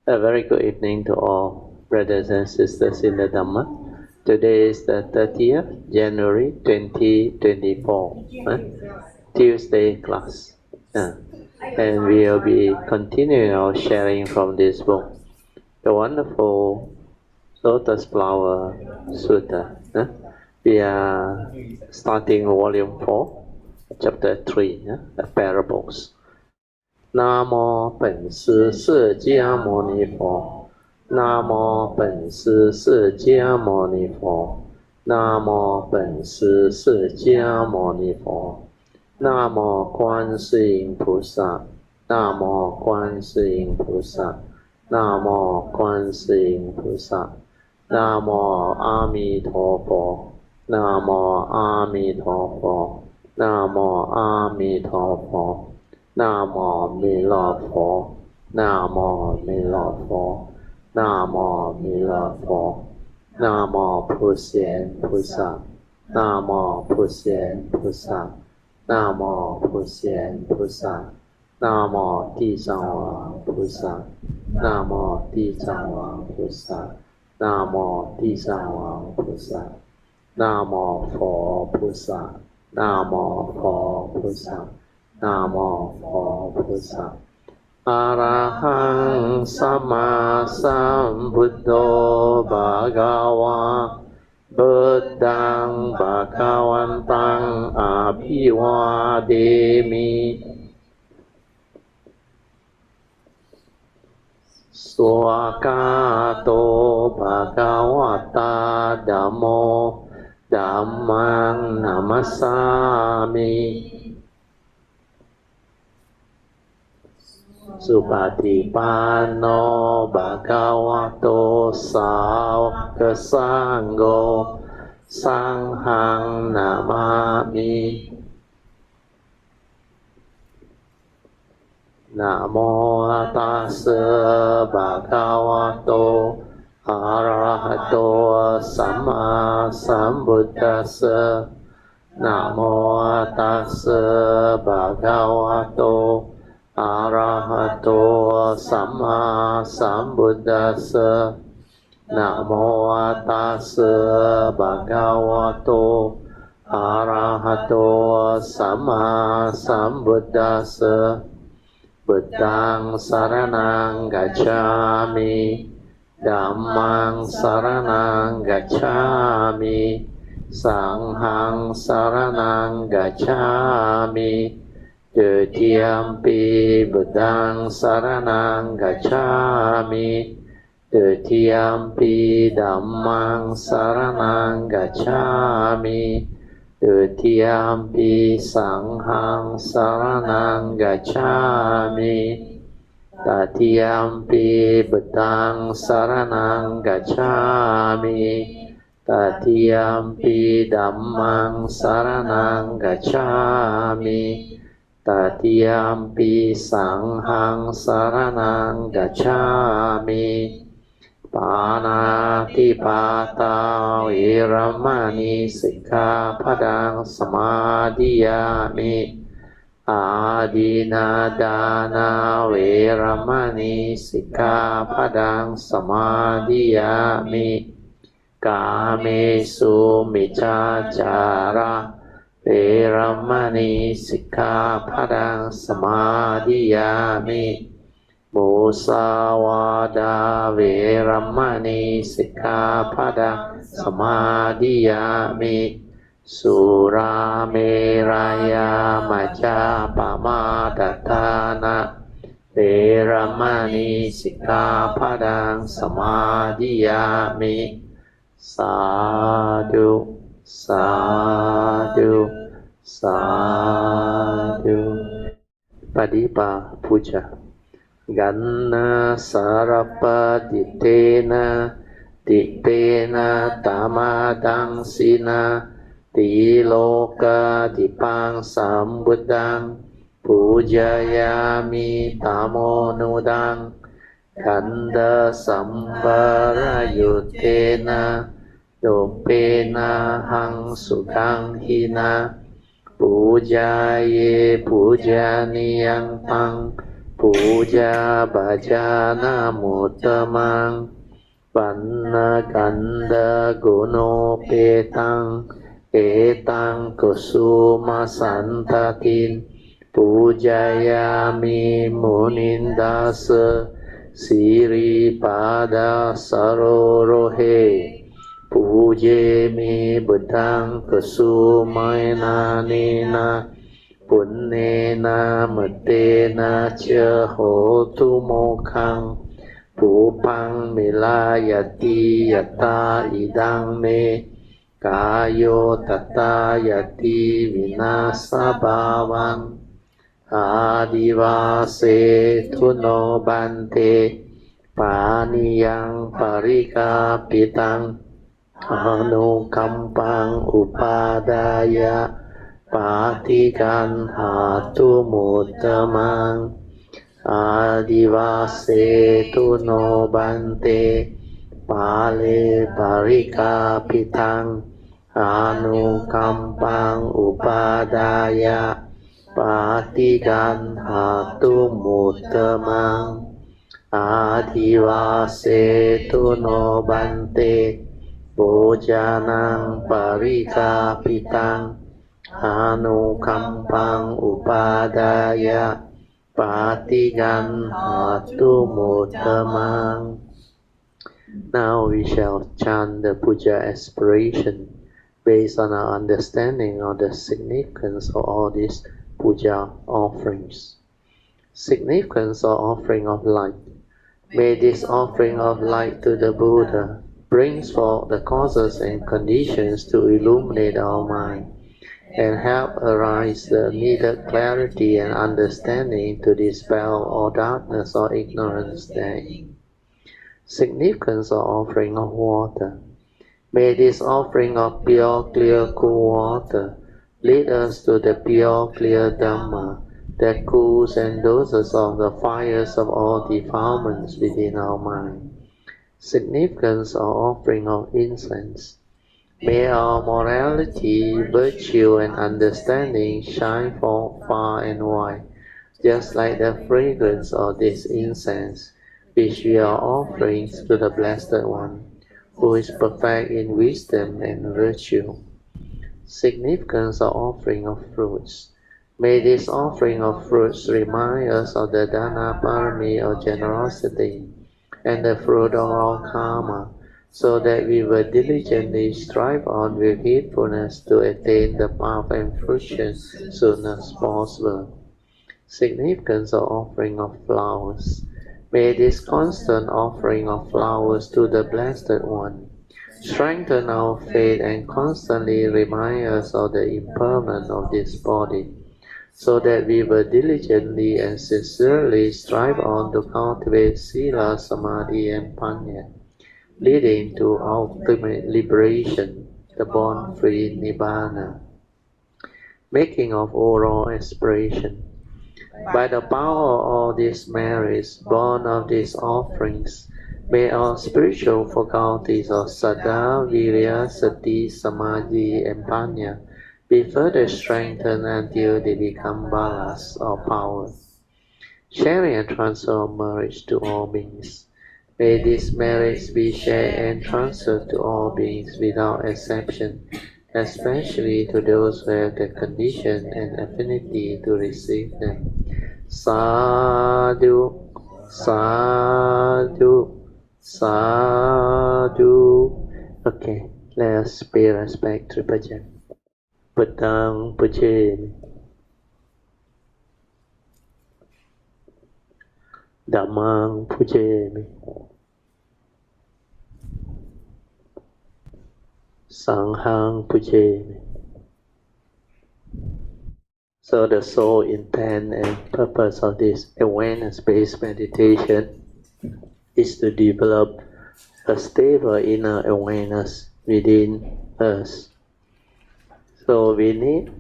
A very good evening to all brothers and sisters in the Dhamma. Today is the 30th January 2024, Tuesday class. And we will be continuing our sharing from this book, the wonderful Lotus Flower Sutra. We are starting volume 4, chapter 3, the parables. 南无本师释迦牟尼佛，南无本师释迦牟尼佛，南无本师释迦牟尼佛，南无观世音菩萨，南无观世音菩萨，南无观世音菩萨，南无阿弥陀佛，南无阿弥陀佛，南无阿弥陀佛。南无弥勒佛，南无弥勒佛，南无弥勒佛，南无普贤菩萨，南无普贤菩萨，南无普贤菩萨，南无地藏王菩萨，南无地藏王菩萨，南无地藏王菩萨，南无佛菩萨，南无佛菩萨。นะโมโพพุทธะอะระหังสัมมาสัมพุทโธภะคะวะพุทธังภะคะวันตังอะภิวาเทมิสวากาโตภะคะวะตาธัมโมธัมมังนะมัสสามิสุปฏิปันโนภะคะวะโตสาวกสังโฆสังฆังนะมามินะโมตัสสะภะคะวะโตอะระหะโตสัมมาสัมพุทธัสสะนะโมตัสสะภะคะวะโตอะระหะโตสัมมาสัมพุทธัสสะนะโมตัสสะภะคะวะโตอะระหะโตสัมมาสัมพุทธัสสะพุทธังสรณังกัจฉามิธัมมังสรณังกัจฉามิสังฆังสรณังกัจฉามิTutiampi Buddhang Saranang Gacchami Tutiampi Dhammang Saranang Gacchami Tutiampi Sanghang Saranang Gacchami Tatiampi Buddhang Saranang Gacchami Tatiampi Dhammang Saranang Gacchami Tatiampi Sanghang Saranang Gacchami Panati Pata Viramani Sikkhapadang Samadhiyami Adina Dana Viramani Sikkhapadang Samadhiyami Kamesu Miccācaraเวรมณีสิกขาปดังสมาธิยามิมุสาวาทาเวรมณีสิกขาปดังสมาธิยามิสุราเมรยามัจจาปมาทฐานะเวรมณีสิกขาปดังสมาธิยามิสาธุสาธุสาธุปฏิปาพุจากันนาสารปฏิเตนะติเตนะตามาดังสินะติโลกาติปังสัมบุตตังปูจายามิตามโนดังขันธสัมปรยุเตนะโตเปนะหังสุขังหินะปูจาเยปูจานิยังตัง Puja bhajana muttamang Panna kanda guno petang Etang kusuma santatin Pujayami munindasa Siri pada sarorohe Puje mi buddhang kusumena nena Punnena matena cha hotu mokhang Pupang milayati yata idang me Kayo tata yati vinasa bhavang Adivase tuno bante Paniyang parikapitang Anukampang upadaya Patikan hatu muttamang Adivase tuno bante Pale parikapitang Anukampang upadaya Patikan hatu muttamang Adivase tuno bante Bojanang parikapitang Anukampang upadaya Patikan hatu muttamang. Now we shall chant the Puja aspiration based on our understanding of the significance of all these Puja offerings. Significance of offering of light. May this offering of light to the Buddha brings forth the causes and conditions to illuminate our mind and help arise the needed clarity and understanding to dispel all darkness or ignorance therein. Significance of offering of water. May this offering of pure, clear, cool water lead us to the pure, clear Dhamma that cools and doses off the fires of all defilements within our mind. Significance of offering of incense. May our morality, virtue, and understanding shine forth far and wide, just like the fragrance of this incense, which we are offering to the Blessed One, who is perfect in wisdom and virtue. Significance of offering of fruits. May this offering of fruits remind us of the Dana Parami of generosity and the fruit of all karma, so that we will diligently strive on with heedfulness to attain the path and fruition soon as possible. Significance of offering of flowers. May this constant offering of flowers to the Blessed One strengthen our faith and constantly remind us of the impermanence of this body, so that we will diligently and sincerely strive on to cultivate Sila, Samadhi, and Panya, leading to ultimate liberation, the born-free Nibbana. Making of oral aspiration. By the power of all these merits, born of these offerings, may our spiritual faculties of Saddha, Virya, Sati, Samadhi, and Panya be further strengthened until they become balas or power. Sharing and transfer of merits to all beings. May these merits be shared and transferred to all beings without exception, especially to those who have the condition and affinity to receive them. Sadhu, sadhu, sadhu. Okay, let us pay respect to Bhajan. Buddhang Puja. Dhammang Puja. Sanghang Puja. So the sole intent and purpose of this awareness-based meditation is to develop a stable inner awareness within us. So we need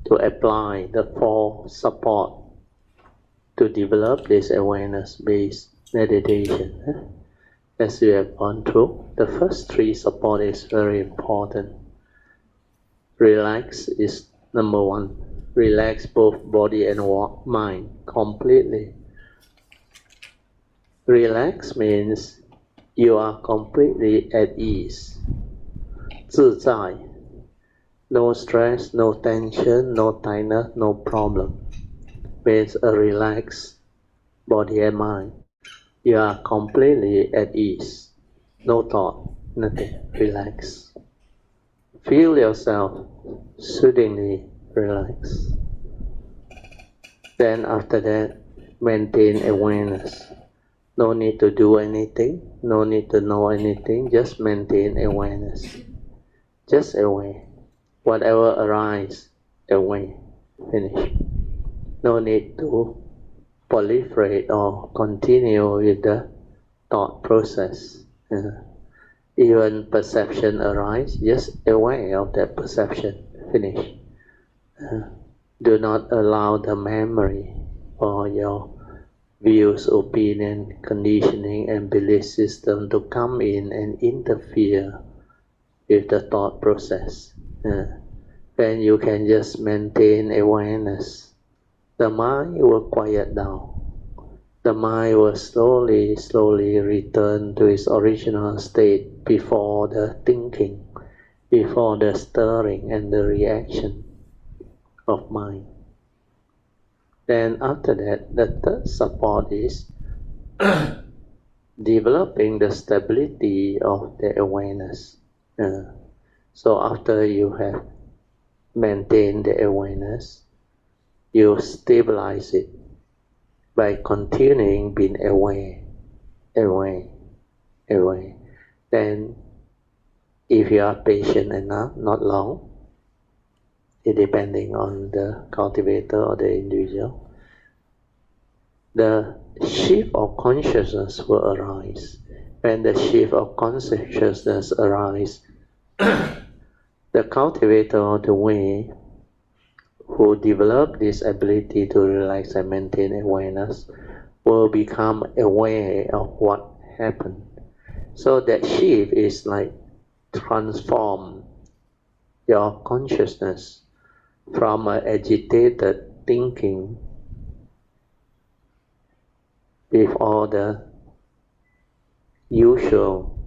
to apply the four support to develop this awareness-based meditation. As we have gone through, the first three support is very important. Relax is number one. relax both body and mind completely. Relax means you are completely at ease. 自在 no stress, no tension, no tightness, no problem. Means a relaxed body and mind. You are completely at ease. No thought, nothing. Relax. Feel yourself soothingly relaxed. Then after that, maintain awareness. No need to do anything, no need to know anything, just maintain awareness. Just aware. Whatever arises, aware. Finish. No need to proliferate or continue with the thought process. Even perception arises, just aware of that perception. Finish. Do not allow the memory or your views, opinion, conditioning and belief system to come in and interfere with the thought process. Then you can just maintain awareness. The mind will quiet down. The mind will slowly return to its original state before the thinking, before the stirring and the reaction of mind. Then after that, the third support is developing the stability of the awareness. So after you have maintained the awareness, you stabilize it by continuing being aware. Then if you are patient enough, not long, it depending on the cultivator or the individual, the shift of consciousness will arise. When the shift of consciousness arises, the cultivator of the way who develop this ability to relax and maintain awareness will become aware of what happened. So that shift is like transform your consciousness from an agitated thinking with all the usual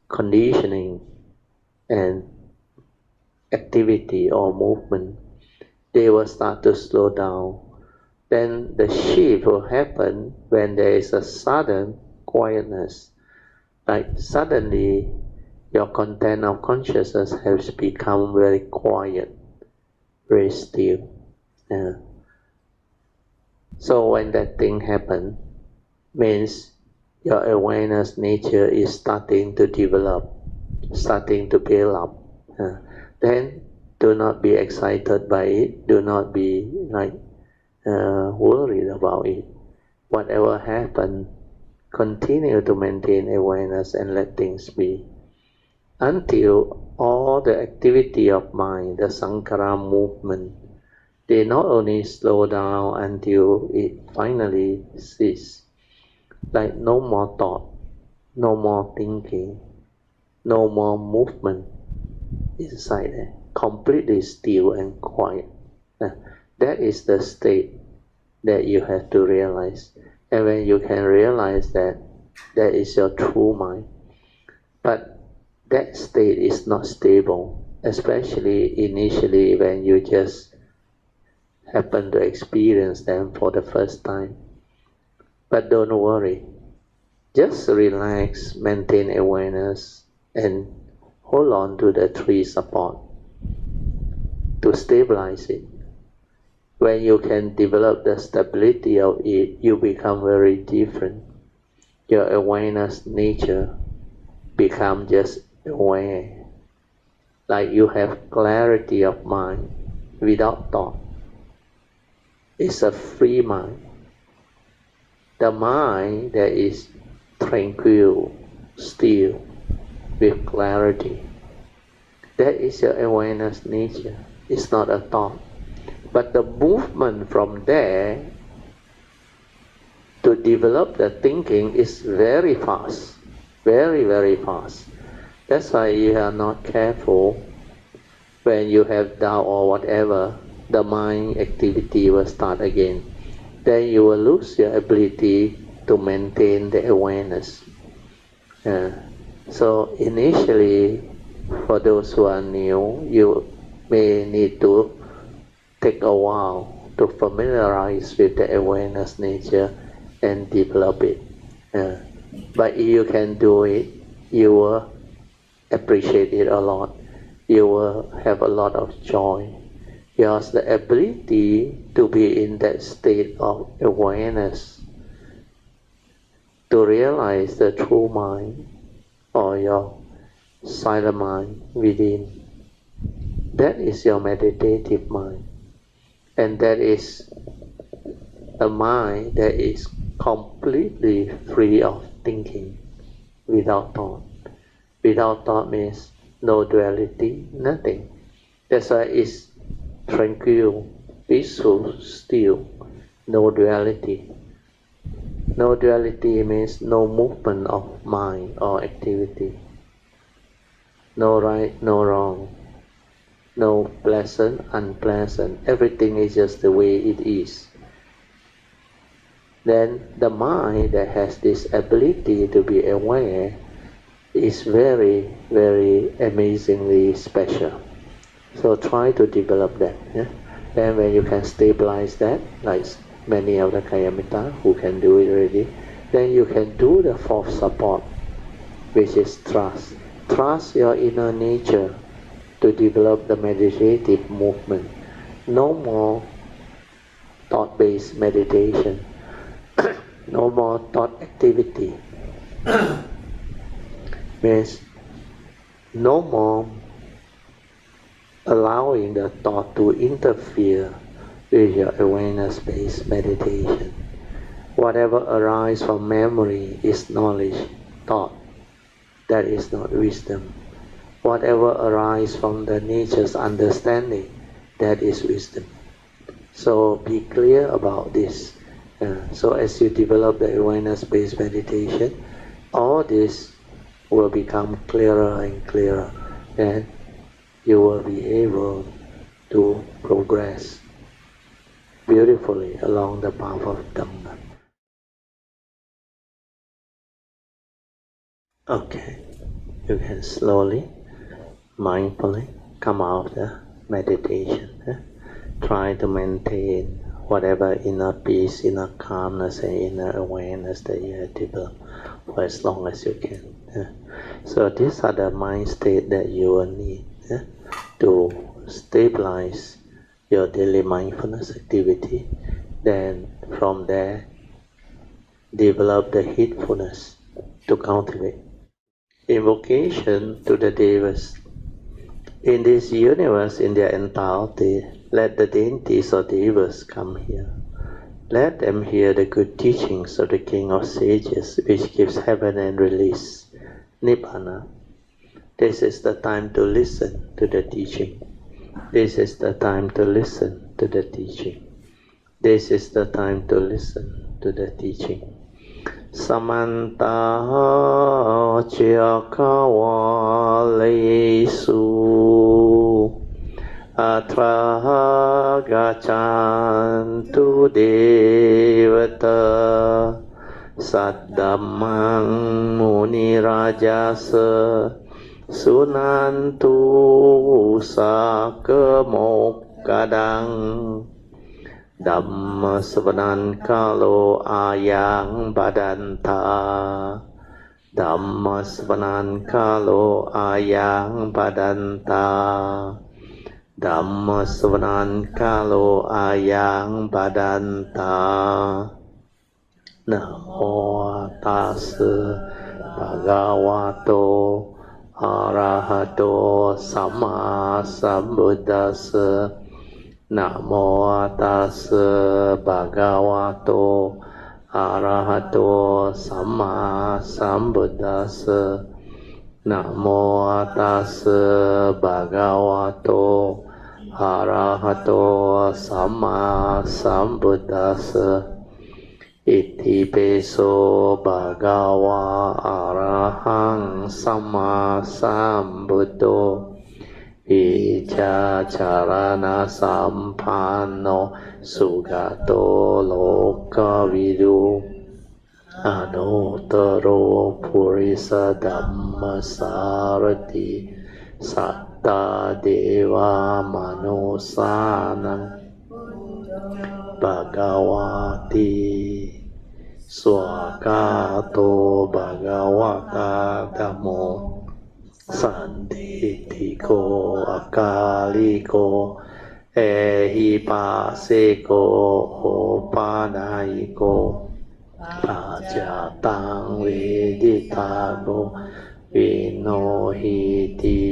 conditioning and activity or movement. They will start to slow down. Then the shift will happen when there is a sudden quietness. Like suddenly your content of consciousness has become very quiet, very still. So when that thing happens, means your awareness nature is starting to develop, starting to build up. Then do not be excited by it, do not be worried about it. Whatever happens, continue to maintain awareness and let things be. Until all the activity of mind, the Sankara movement, they not only slow down until it finally ceases. Like no more thought, no more thinking, no more movement inside there. Completely still and quiet. That is the state that you have to realize. And when you can realize that, that is your true mind. But that state is not stable, especially initially when you just happen to experience them for the first time. But don't worry. Just relax, maintain awareness, and hold on to the three support to stabilize it. When you can develop the stability of it, you become very different. Your awareness nature become just aware. Like you have clarity of mind without thought. It's a free mind. The mind that is tranquil, still, with clarity. That is your awareness nature. It's not a thought. But the movement from there to develop the thinking is very fast. Very, very fast. That's why you are not careful when you have doubt or whatever. the mind activity will start again. Then you will lose your ability to maintain the awareness. So initially, for those who are new, you may need to take a while to familiarize with the awareness nature and develop it. But if you can do it, you will appreciate it a lot. You will have a lot of joy. Because the ability to be in that state of awareness, to realize the true mind or your silent mind within, that is your meditative mind. And that is a mind that is completely free of thinking, without thought. Without thought means no duality, nothing. That's why it's tranquil, peaceful, still, no duality. No duality means no movement of mind or activity. No right, no wrong. No pleasant, unpleasant. Everything is just the way it is. Then the mind that has this ability to be aware is very, very amazingly special. So try to develop that. Then when you can stabilize that, like many of the Kayamitta who can do it already, then you can do the fourth support, which is trust. Trust your inner nature to develop the meditative movement. No more thought-based meditation. No more thought activity. Means no more allowing the thought to interfere with your awareness-based meditation. Whatever arises from memory is knowledge, thought. That is not wisdom. Whatever arises from the nature's understanding, that is wisdom. So be clear about this. So as you develop the awareness-based meditation, all this will become clearer and clearer, and you will be able to progress beautifully along the path of Dhamma. Okay, you can slowly, mindfully come out of the meditation. Try to maintain whatever inner peace, inner calmness, and inner awareness that you have developed for as long as you can. So these are the mind state that you will need to stabilize your daily mindfulness activity. Then from there, develop the heedfulness to cultivate. Invocation to the Devas. In this universe, in their entirety, let the deities or Devas come here. Let them hear the good teachings of the King of Sages, which gives heaven and release, Nibbana. This is the time to listen to the teaching. This is the time to listen to the teaching. This is the time to listen to the teaching. Samanta Chakawalesu Atra Gachantu Devata Saddhammang Muni Rajasa Sunantu Sakemokadang Dhamma Sabanan Kalo Ayang Badanta Dhamma Sabanan Kalo Ayang Badanta Dhamma Sabanan Kalo Ayang Badanta Namo Tassa Bhagavato Arahato Sama Sambuddhassa Namo Tassa Bhagavato Arahato Sama Sambuddhassa Namo Tassa Bhagavato Arahato Sama Sambuddhassa Iti peso Bhagava Arahang Sama Sambuddho Ija จาจารณะสัมปันโนสุขโตโลกวิดูอนุตตโรปุริสธัมมสารติสัตตาเดวามนุสานังภะคะวะติสวากาโตภะคะวะตาธัมโมสันติติโกอะกาลิโกเอหิปัสสิโกโอปานายิโกปัจจตังเวดิตาโกวิโนหิติ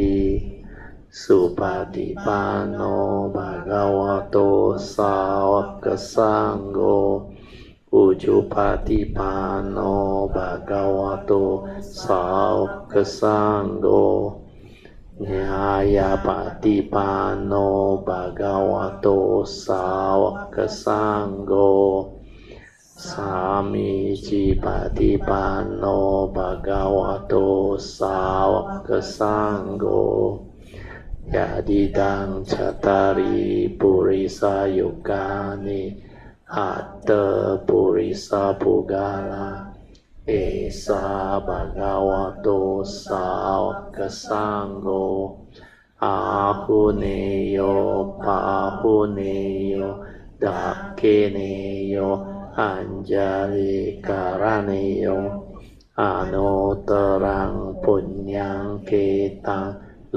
สุปฏิปันโนภะคะวะโตสาวกสังโฆอุจุปฏิปันโนภะคะวะโตสาวกสังโฆญาญาปฏิปันโนภะคะวะโตสาวกสังโฆสามีจิปฏิปันโนภะคะวะโตสาวกสังโฆยะดิดังชัตตาริปุริสายุกานิอัตตปุริสาภุกาลาเอสาภะคะวะโตสาวกสังโฆอาหุเนโยปาหุเนโยดักเกเนโยอัญจาลิการเนโยอนุตตรังปุญญังเกตัง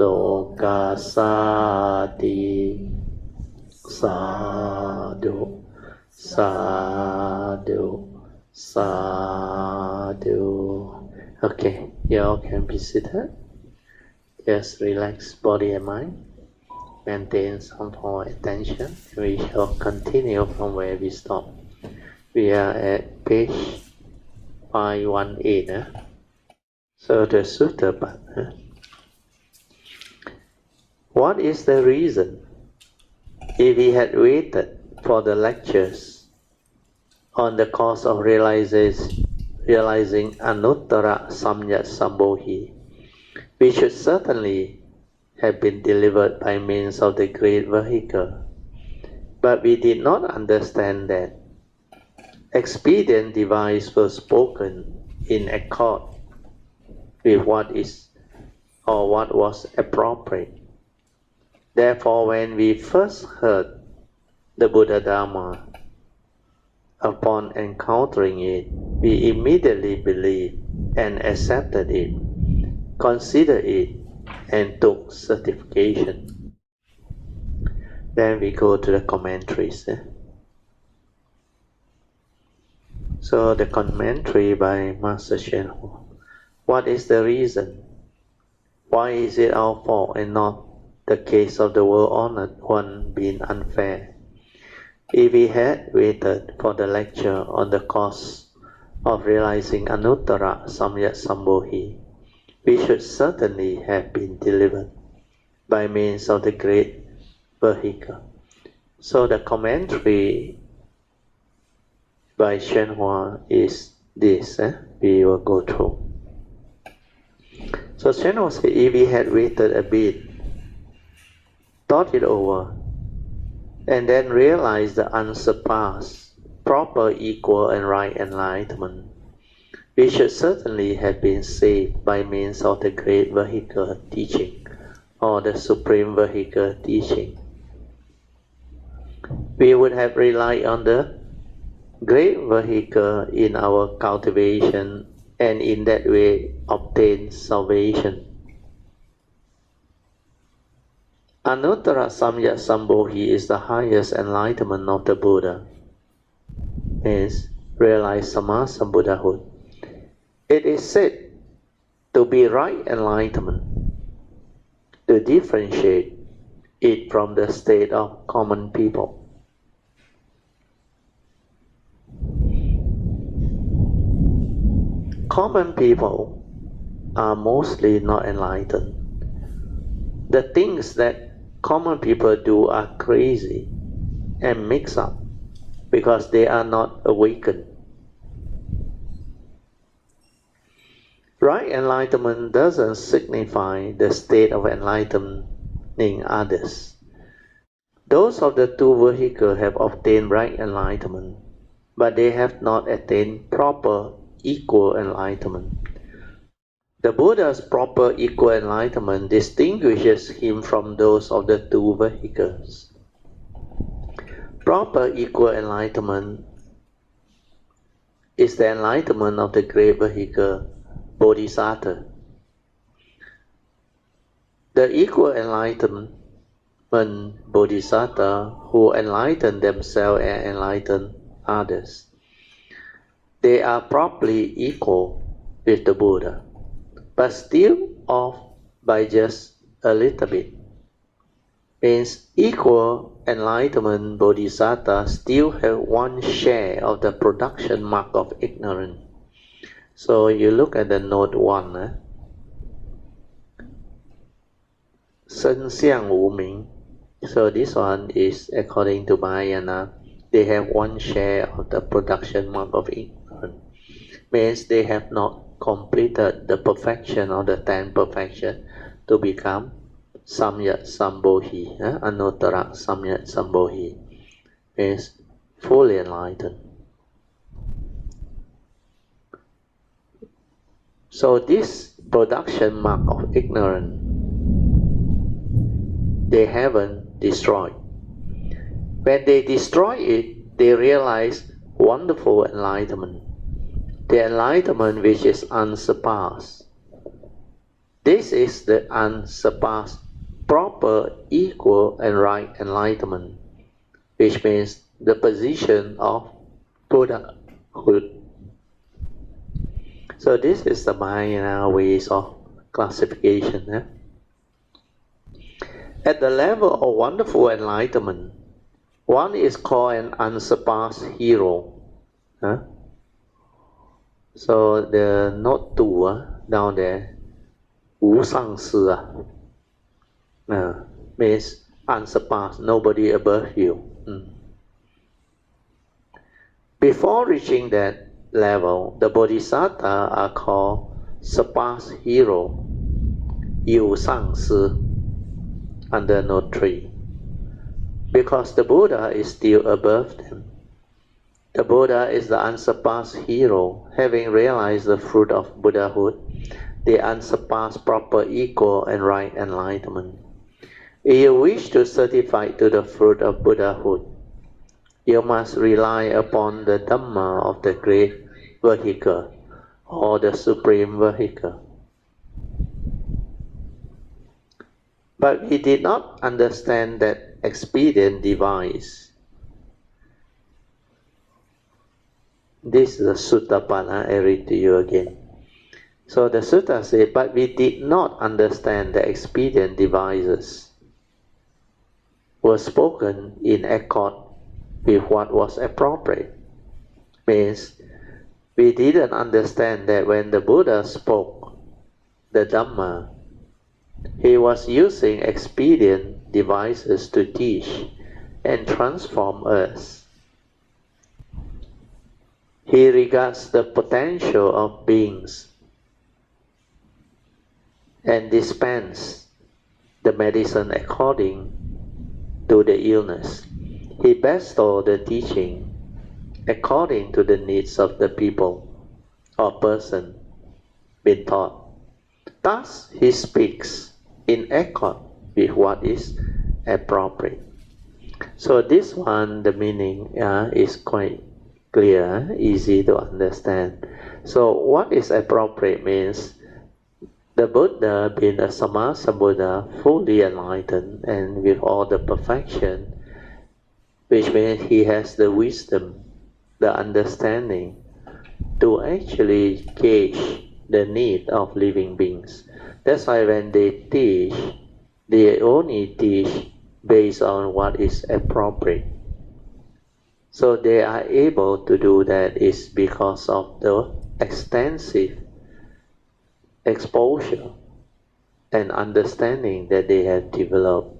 โลกัสสาติสาธุสาธุสาธุ Okay, you all can be seated. Just relax body and mind. Maintain some form of attention. We shall continue from where we stop. We are at page 518. So the sutta part. What is the reason? If we had waited for the lectures on the course of realizing Anuttara Samyak Sambodhi, we should certainly have been delivered by means of the great vehicle. But we did not understand that. Expedient devices were spoken in accord with what was appropriate. Therefore, when we first heard the Buddha Dharma, upon encountering it, we immediately believed and accepted it, considered it, and took certification. Then we go to the commentaries. So the commentary by Master Hsuan. What is the reason? Why is it our fault and not the case of the world-honored one being unfair? If we had waited for the lecture on the course of realizing Anuttara Samyak Sambodhi, we should certainly have been delivered by means of the great vehicle. So the commentary by Hsuan is this. We will go through. So Hsuan said, if we had waited a bit, thought it over, and then realized the unsurpassed, proper, equal, and right enlightenment, we should certainly have been saved by means of the great vehicle teaching, or the supreme vehicle teaching. We would have relied on the great vehicle in our cultivation, and in that way obtain salvation. Anuttara Samyak Sambodhi is the highest enlightenment of the Buddha, means realized Sammasa Buddhahood. It is said to be right enlightenment, to differentiate it from the state of common people. Common people are mostly not enlightened. The things that common people do are crazy and mixed up because they are not awakened. Right enlightenment doesn't signify the state of enlightenment enlightening others. Those of the two vehicles have obtained right enlightenment, but they have not attained proper equal enlightenment. The Buddha's proper equal enlightenment distinguishes him from those of the two vehicles. Proper equal enlightenment is the enlightenment of the great vehicle, Bodhisattva. The equal enlightenment Bodhisattva who enlighten themselves and enlighten others. They are properly equal with the Buddha, but still off by just a little bit. Means equal enlightenment Bodhisattva still have one share of the production mark of ignorance. So you look at the note 1. 身相无明. So this one is according to Mahayana. They have one share of the production mark of ignorance. Means they have not completed the perfection of the 10 perfection to become Samyat Sambodhi, Anuttara Samyat Sambodhi, means fully enlightened. So this production mark of ignorance, they haven't destroyed. When they destroy it, they realize wonderful enlightenment, the enlightenment which is unsurpassed. This is the unsurpassed, proper, equal and right enlightenment, which means the position of Buddhahood. So this is the Mahayana ways of classification. At the level of wonderful enlightenment, one is called an unsurpassed hero. So the note 2 down there, 无上师 means unsurpassed, nobody above you. Before reaching that level, the Bodhisattva are called surpassed hero, 有上师, under note 3. Because the Buddha is still above them. The Buddha is the unsurpassed hero, having realized the fruit of Buddhahood, the unsurpassed proper equal and right enlightenment. If you wish to certify to the fruit of Buddhahood, you must rely upon the Dhamma of the great vehicle or the supreme vehicle. But we did not understand that expedient device. This is the sutta part, I read to you again. So the sutta says, but we did not understand the expedient devices were spoken in accord with what was appropriate. Means, we didn't understand that when the Buddha spoke the Dhamma, he was using expedient devices to teach and transform us. He regards the potential of beings and dispense the medicine according to the illness. He bestows the teaching according to the needs of the people or person being taught. Thus, he speaks in accord with what is appropriate. So this one, the meaning is quite clear, easy to understand. So what is appropriate means the Buddha being a Sammasambuddha, fully enlightened and with all the perfection, which means he has the wisdom, the understanding to actually gauge the need of living beings. That's why when they teach, they only teach based on what is appropriate. So they are able to do that is because of the extensive exposure and understanding that they have developed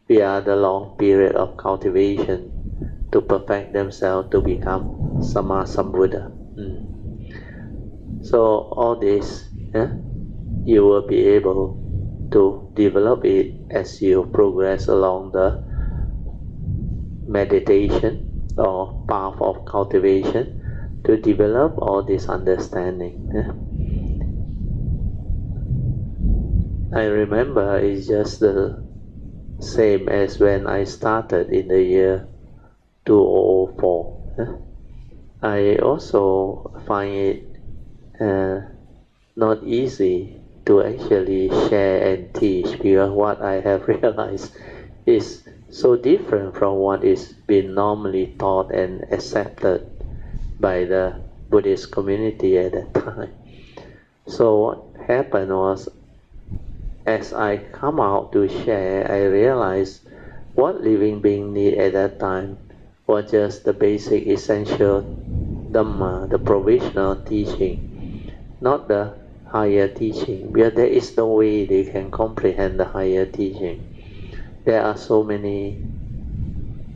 via the long period of cultivation to perfect themselves to become Sammasambuddha. So all this, you will be able to develop it as you progress along the meditation or path of cultivation, to develop all this understanding. I remember it's just the same as when I started in the year 2004. I also find it not easy to actually share and teach, because what I have realized is so different from what is been normally taught and accepted by the Buddhist community at that time. So what happened was, as I come out to share, I realized what living being need at that time was just the basic essential Dhamma, the provisional teaching, not the higher teaching, because there is no way they can comprehend the higher teaching. There are so many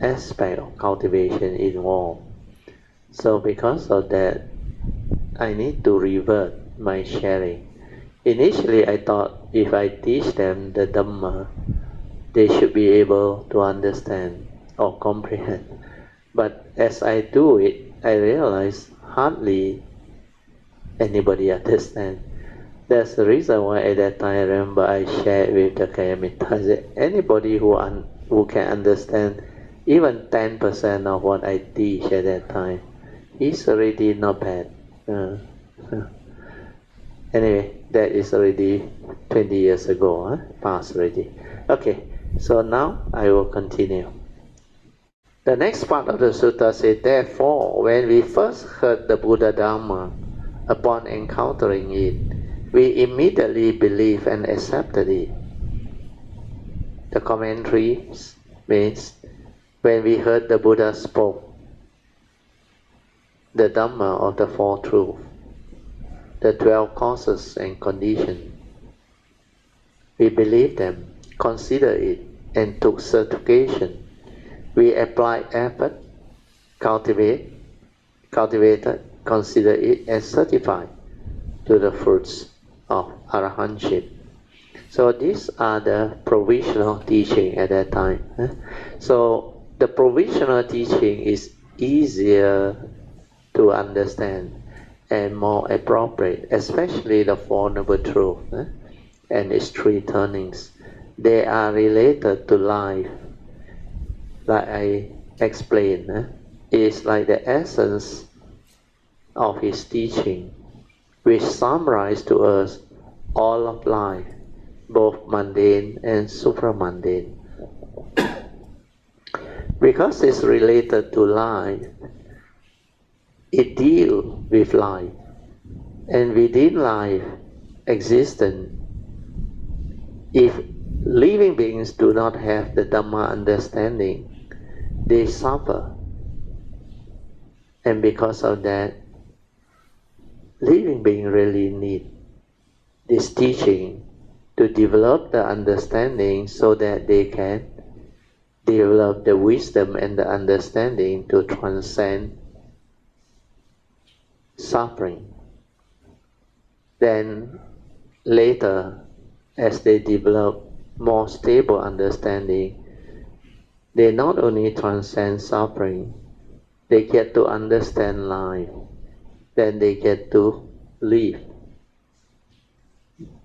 aspects of cultivation involved. So because of that, I need to revert my sharing. Initially, I thought if I teach them the Dhamma, they should be able to understand or comprehend. But as I do it, I realize hardly anybody understands. That's the reason why at that time I remember I shared with the Kayamita. I said, anybody who can understand even 10% of what I teach at that time, he's already not bad. Anyway, that is already 20 years ago, past already. Okay, so now I will continue. The next part of the sutta says, therefore, when we first heard the Buddha Dharma, upon encountering it, we immediately believed and accepted it. The commentary means, when we heard the Buddha spoke the Dhamma of the Four Truths, the 12 causes and conditions, we believed them, considered it, and took certification. We applied effort, cultivated, considered it, and certified to the fruits of arahantship. So these are the provisional teaching at that time. So the provisional teaching is easier to understand and more appropriate, especially the Four Noble Truths and its three turnings. They are related to life. Like I explained, is like the essence of his teaching, which summarizes to us all of life, both mundane and supramundane. Because it's related to life, it deals with life, and within life, existence. If living beings do not have the Dhamma understanding, they suffer, and because of that, living beings really need this teaching to develop the understanding so that they can develop the wisdom and the understanding to transcend suffering. Then later, as they develop more stable understanding, they not only transcend suffering, they get to understand life, then they get to live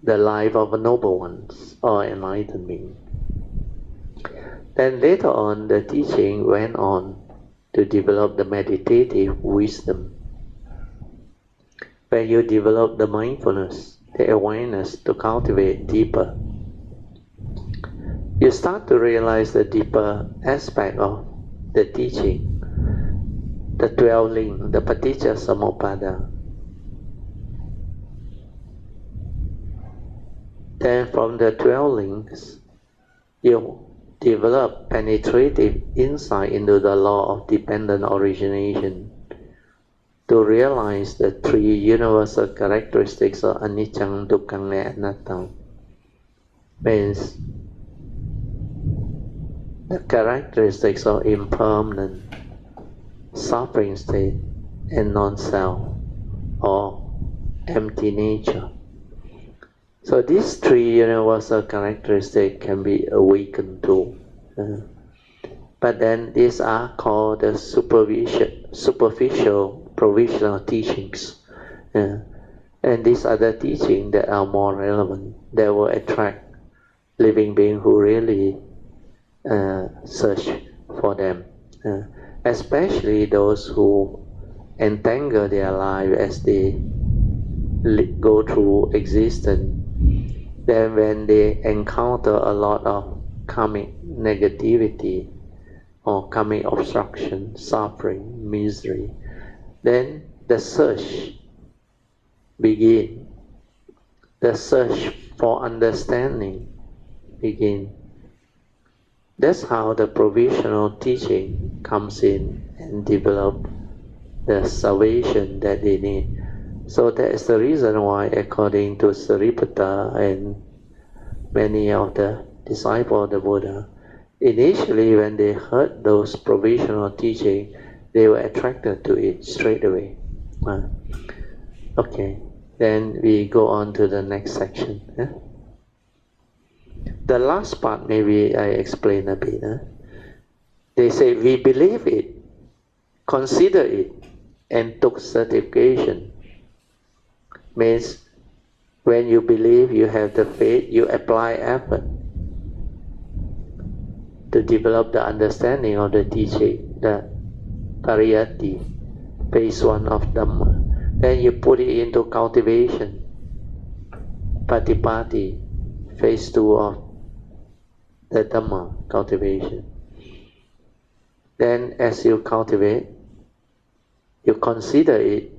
the life of a noble ones or enlightened being. Then later on, the teaching went on to develop the meditative wisdom, where you develop the mindfulness, the awareness to cultivate deeper. You start to realize the deeper aspect of the teaching, the 12 links, the Paticca Samuppada. Then from the 12 links, you develop penetrative insight into the law of dependent origination, to realize the three universal characteristics of anicca, dukkha, and anatta. Means the characteristics of impermanent, suffering state, and non-self, or empty nature. So these three universal characteristics can be awakened to. But then these are called the superficial provisional teachings. And these are the teachings that are more relevant. They will attract living beings who really search for them. Especially those who entangle their life as they go through existence. Then when they encounter a lot of karmic negativity or karmic obstruction, suffering, misery, then the search begins. The search for understanding begins. That's how the provisional teaching comes in and develop the salvation that they need. So that is the reason why, according to Sariputta and many of the disciples of the Buddha, initially when they heard those provisional teachings, they were attracted to it straight away. Okay, then we go on to the next section. The last part, maybe I explain a bit. They say, we believe it, consider it, and took certification. Means when you believe, you have the faith, you apply effort to develop the understanding of the teaching, the pariyatti, phase 1 of Dhamma. Then you put it into cultivation, patipati, phase 2 of the Dhamma, cultivation. Then as you cultivate, you consider it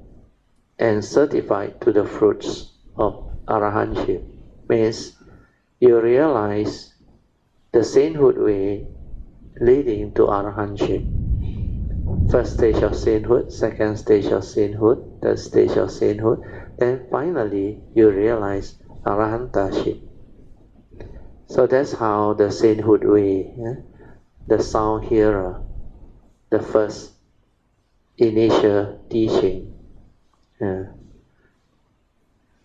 and certify to the fruits of arahantship. Means you realize the sainthood way leading to arahantship. First stage of sainthood, second stage of sainthood, third stage of sainthood, then finally you realize arahantaship. So that's how the sainthood way, the sound hearer, the first initial teaching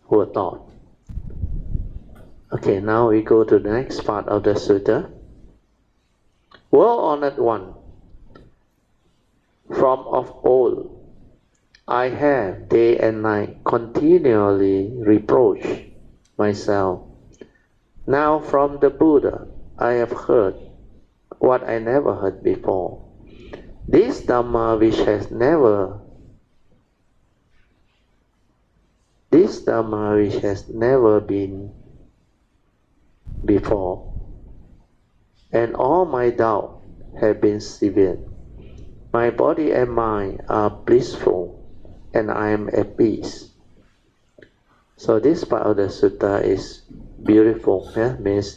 were taught. Okay, now we go to the next part of the sutta. Well-honored one, from of old, I have day and night continually reproached myself. Now from the Buddha, I have heard what I never heard before. This Dhamma which has never been before, and all my doubt have been severed. My body and mind are blissful, and I am at peace. So this part of the sutta is beautiful. Means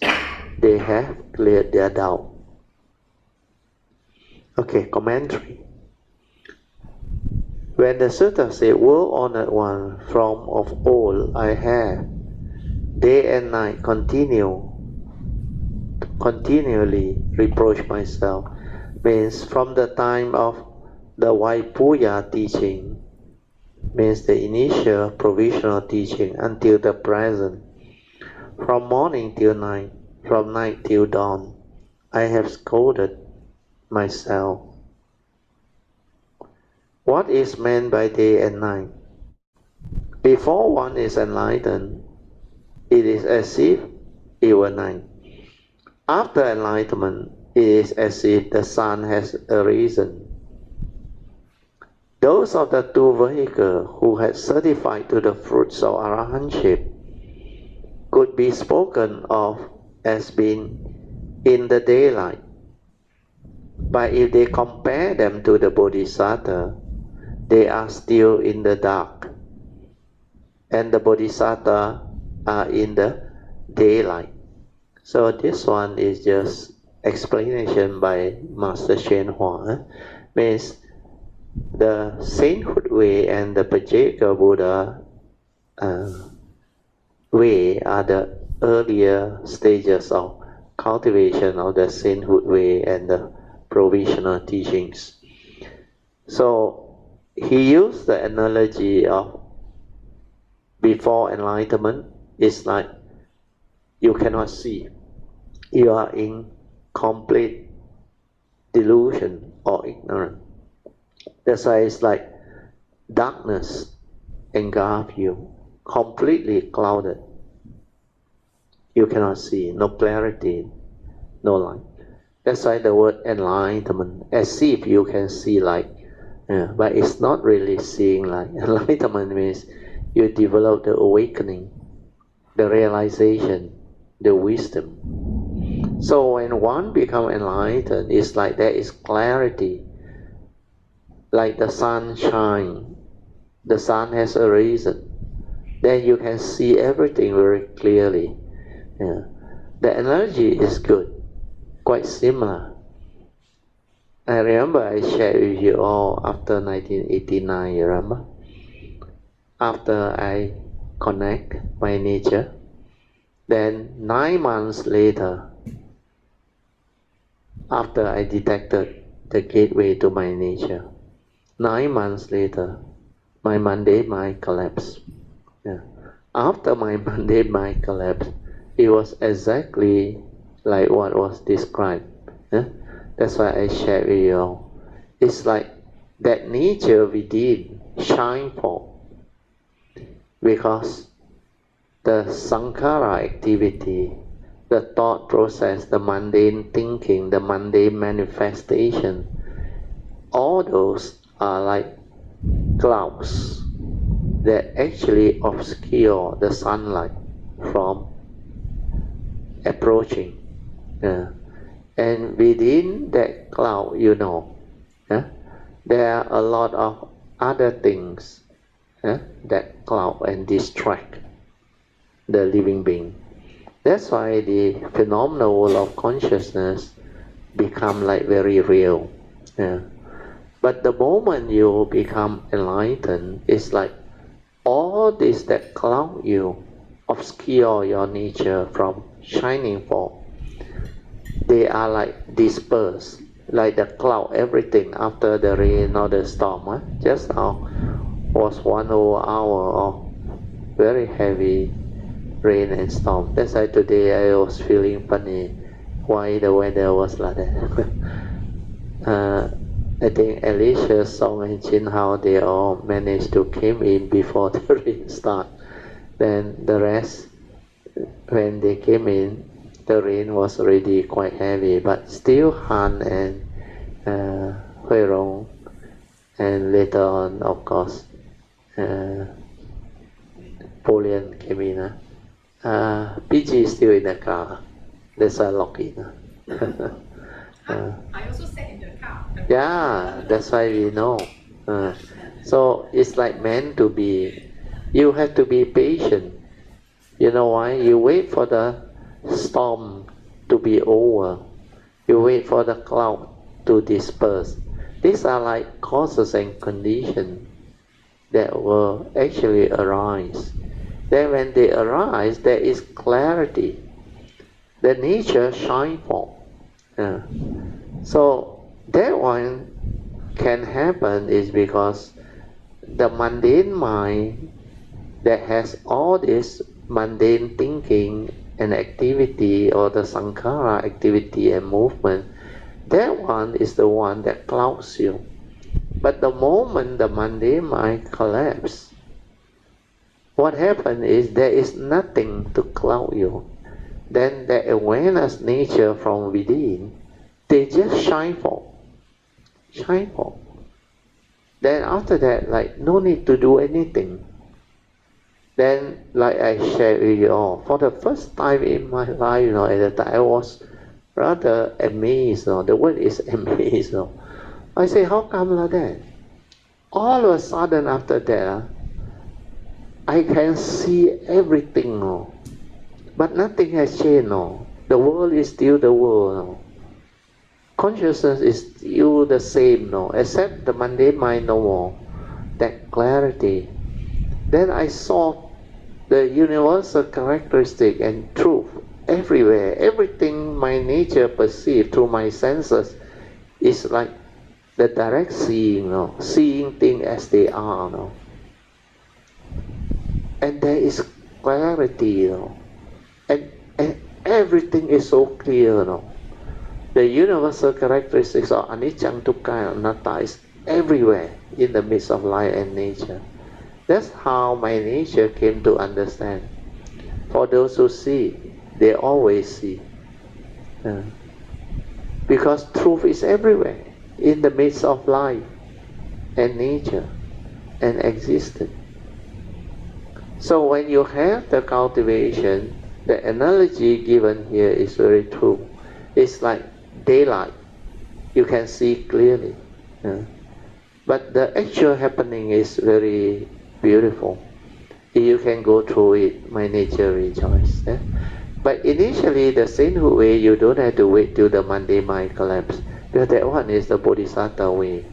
they have cleared their doubt. Okay, commentary. When the sutta says, "Well-honored one, from of old I have, day and night continually reproach myself," means from the time of the white Puja teaching, means the initial provisional teaching, until the present, from morning till night, from night till dawn, I have scolded myself. What is meant by day and night? Before one is enlightened, it is as if it were night. After enlightenment, it is as if the sun has arisen. Those of the two vehicles who had certified to the fruits of arahantship could be spoken of as being in the daylight. But if they compare them to the bodhisattva, they are still in the dark, and the bodhisattva are in the daylight. So this one is just explanation by Master Shen Hua. Means the sainthood way and the Pajeka Buddha way are the earlier stages of cultivation of the sainthood way and the provisional teachings. So he used the analogy of before enlightenment is like you cannot see. You are in complete delusion or ignorance. That's why it's like darkness engulf you, completely clouded. You cannot see, no clarity, no light. That's why the word enlightenment, as if you can see light, but it's not really seeing light. Enlightenment means you develop the awakening, the realization, the wisdom. So when one becomes enlightened, it's like there is clarity, like the sun shines. The sun has a reason. Then you can see everything very clearly. The energy is good, quite similar. I remember I shared with you all after 1989, you remember? After I connect my nature, then 9 months later, after I detected the gateway to my nature, 9 months later, my mundane mind collapsed. After my mundane mind collapsed, it was exactly like what was described. That's why I shared with you all. It's like that nature within shine forth, because the sankhara activity, the thought process, the mundane thinking, the mundane manifestation, all those are like clouds that actually obscure the sunlight from approaching. And within that cloud, there are a lot of other things that cloud and distract the living being. That's why the phenomenal world of consciousness become like very real. But the moment you become enlightened, it's like all this that cloud you, obscure your nature from shining forth, they are like dispersed, like the cloud, everything after the rain or the storm. Just now was 1 whole hour of very heavy rain and storm. That's why today I was feeling funny why the weather was like that. I think Alicia, Song and Chin, how they all managed to came in before the rain start. Then the rest, when they came in, the rain was already quite heavy, but still Han and Rung, and later on, of course, Polian came in. PG is still in the car. That's why I lock in. I also sat in the car. Yeah, that's why we know. So it's like meant to be. You have to be patient. You know why? You wait for the storm to be over. You wait for the cloud to disperse. These are like causes and conditions that will actually arise. Then when they arise, there is clarity. The nature shines forth. So that one can happen is because the mundane mind that has all this mundane thinking and activity, or the sankhara activity and movement, that one is the one that clouds you. But the moment the mundane mind collapses, what happens is there is nothing to cloud you. Then the awareness nature from within, they just shine forth. Shine forth. Then after that, like no need to do anything. Then, like I shared with you all, for the first time in my life, at the time I was rather amazed. The word is amazed. I say, how come like that? All of a sudden after that, I can see everything. But nothing has changed. The world is still the world. Consciousness is still the same. Except the mundane mind no more. That clarity. Then I saw the universal characteristic and truth everywhere. Everything my nature perceives through my senses is like the direct seeing, seeing things as they are. And there is clarity, and everything is so clear, no? The universal characteristics of anicca, dukkha, and anatta is everywhere in the midst of life and nature. That's how my nature came to understand. For those who see, they always see. Because truth is everywhere, in the midst of life and nature and existence. So when you have the cultivation, the analogy given here is very true. It's like daylight. You can see clearly. But the actual happening is very beautiful. If you can go through it, my nature rejoices. But initially, the sainthood way, you don't have to wait till the Monday mind collapse. Because that one is the Bodhisattva way.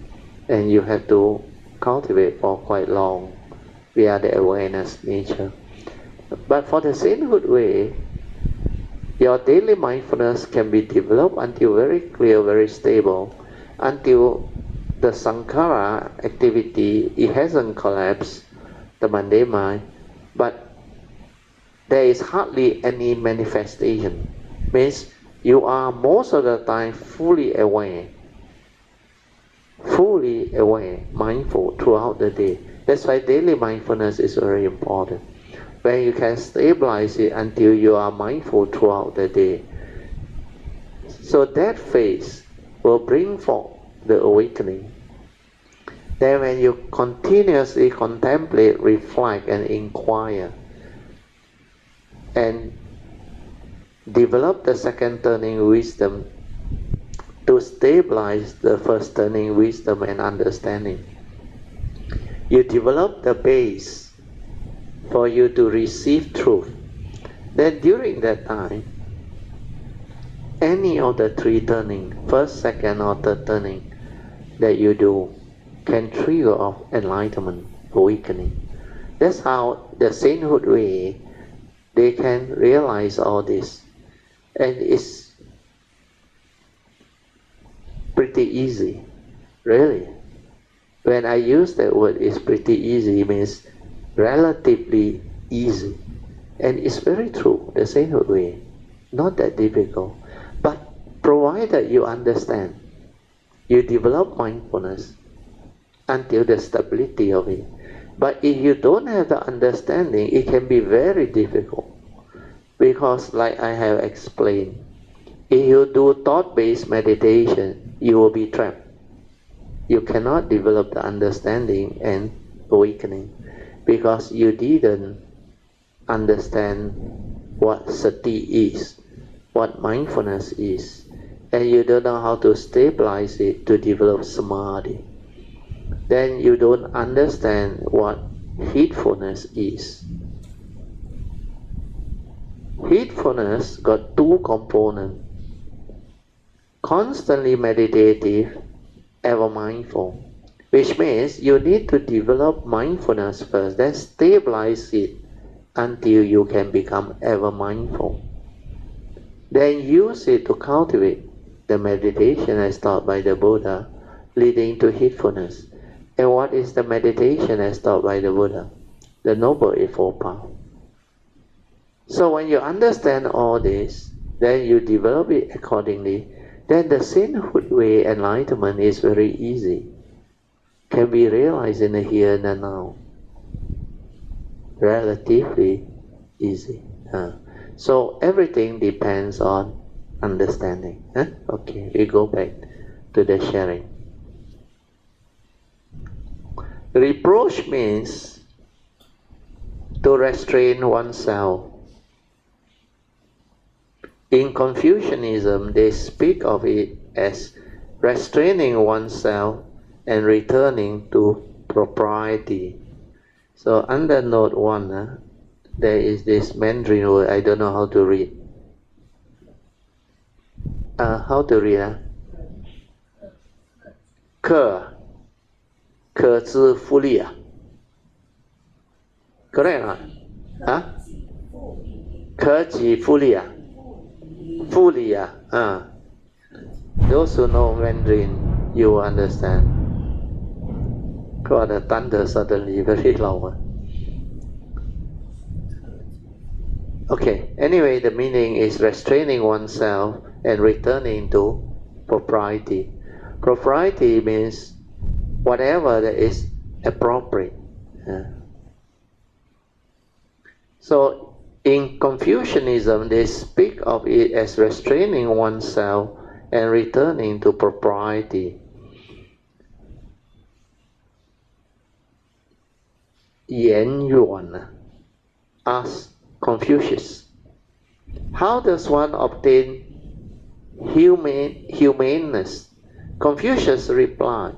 And you have to cultivate for quite long via the awareness nature. But for the sainthood way, your daily mindfulness can be developed until very clear, very stable, until the sankhara activity, it hasn't collapsed, the Monday mind, but there is hardly any manifestation. Means you are most of the time fully aware, mindful throughout the day. That's why daily mindfulness is very important. When you can stabilize it until you are mindful throughout the day. So that phase will bring forth the awakening. Then when you continuously contemplate, reflect and inquire and develop the second turning wisdom to stabilize the first turning wisdom and understanding, you develop the base for you to receive truth. Then during that time, any of the three turning, first, second or third turning that you do can trigger off enlightenment, awakening. That's how the sainthood way, they can realize all this. And it's pretty easy, really. When I use that word, it's pretty easy, it means relatively easy. And it's very true, the sainthood way, not that difficult. But provided you understand, you develop mindfulness until the stability of it. But if you don't have the understanding, it can be very difficult. Because like I have explained, if you do thought-based meditation, you will be trapped. You cannot develop the understanding and awakening because you didn't understand what sati is, what mindfulness is, and you don't know how to stabilize it to develop samadhi. Then you don't understand what heedfulness is. Heedfulness got two components: constantly meditative, ever mindful, which means you need to develop mindfulness first, then stabilize it until you can become ever mindful. Then use it to cultivate the meditation as taught by the Buddha, leading to heedfulness. And what is the meditation as taught by the Buddha? The Noble Eightfold Path. So when you understand all this, then you develop it accordingly, then the sainthood way enlightenment is very easy. Can be realized in the here and the now. Relatively easy. So everything depends on understanding. Okay, we go back to the sharing. Reproach means to restrain oneself. In Confucianism, they speak of it as restraining oneself and returning to propriety. So under note 1, there is this Mandarin word, I don't know how to read. How to read? 可知复利啊 Correct 啊？可己复利啊 复利啊 Those who know Mandarin, you will understand. God, the thunder suddenly very loud. Okay, anyway, the meaning is restraining oneself and returning to propriety. Propriety means whatever that is appropriate. So in Confucianism, they speak of it as restraining oneself and returning to propriety. Yan Yuan asked Confucius, how does one obtain humaneness? Confucius replied,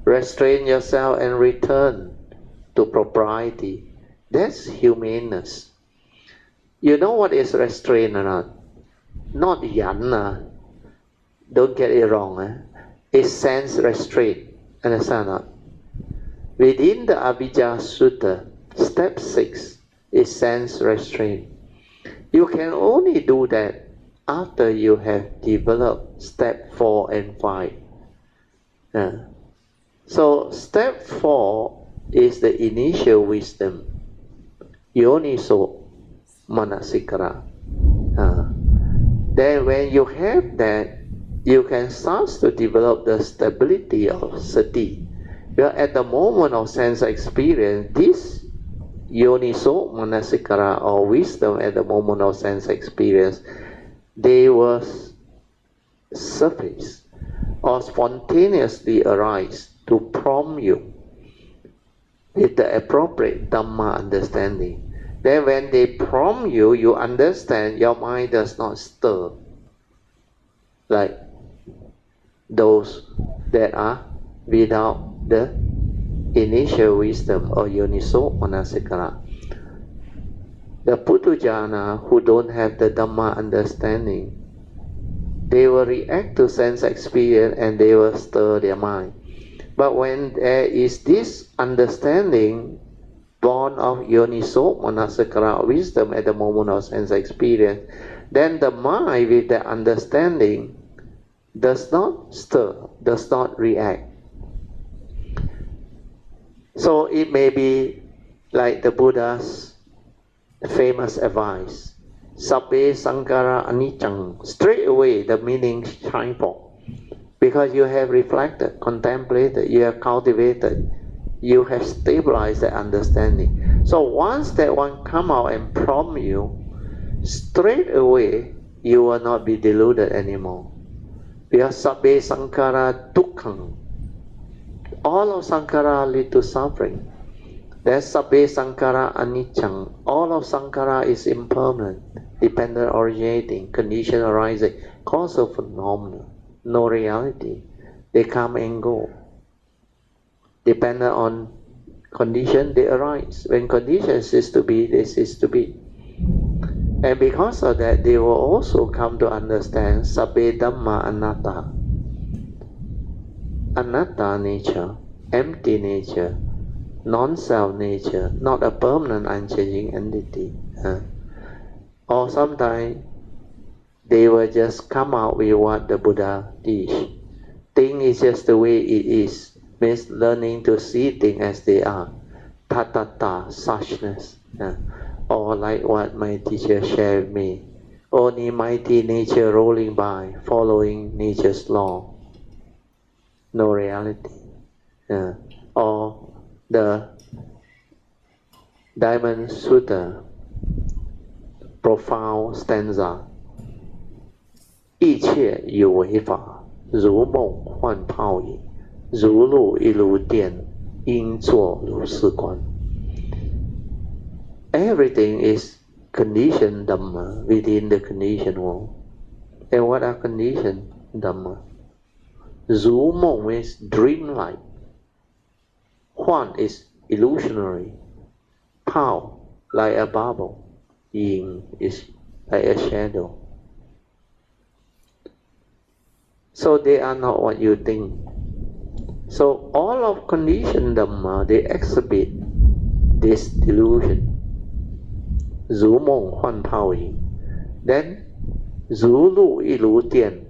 restrain yourself and return to propriety. That's humaneness. You know what is restraint or not? Not yan. Don't get it wrong. It's sense restraint. Understand or not? Within the Abhijja Sutta, step 6 is sense restraint. You can only do that after you have developed step 4 and 5. So step 4 is the initial wisdom, yoniso manasikara. Then when you have that, you can start to develop the stability of sati. Well, at the moment of sense experience, this yoniso manasikara or wisdom at the moment of sense experience, they will surface or spontaneously arise to prompt you with the appropriate Dhamma understanding. Then when they prompt you, you understand, your mind does not stir like those that are without the initial wisdom or yoniso manasikara. The Putujana who don't have the Dhamma understanding, they will react to sense experience and they will stir their mind. But when there is this understanding born of yoniso manasikara wisdom at the moment of sense experience, then the mind with the understanding does not stir, does not react. So it may be like the Buddha's famous advice, Sabbe Sankara Anicca. Straight away the meaning shines forth. Because you have reflected, contemplated, you have cultivated, you have stabilized that understanding. So once that one come out and prompt you, straight away you will not be deluded anymore. Because Sabbe Sankara Dukkham. All of Sankara lead to suffering. There's Sabbe Sankara Anicca. All of Sankara is impermanent, dependent, originating, condition arising, causal phenomena, no reality. They come and go. Dependent on condition, they arise. When conditions cease to be, they cease to be. And because of that, they will also come to understand Sabbe Dhamma Anatta. Anatta nature, empty nature, non-self nature, not a permanent unchanging entity. Or sometimes they will just come out with what the Buddha teach. Thing is just the way it is, means learning to see things as they are. Tattata, suchness. Or like what my teacher shared with me, only mighty nature rolling by, following nature's law. No reality. Or the Diamond Sutra, profound stanza. 一切有为法，如梦幻泡影，如露亦如电，应作如是观。Everything is conditioned Dhamma within the conditioned world. And what are conditioned Dhamma? 如梦 means dreamlike. Huan is illusionary. Pao, like a bubble. Yin is like a shadow. So they are not what you think. So all of conditioned Dhamma, they exhibit this delusion. 如梦幻泡影. Then 如露亦如电,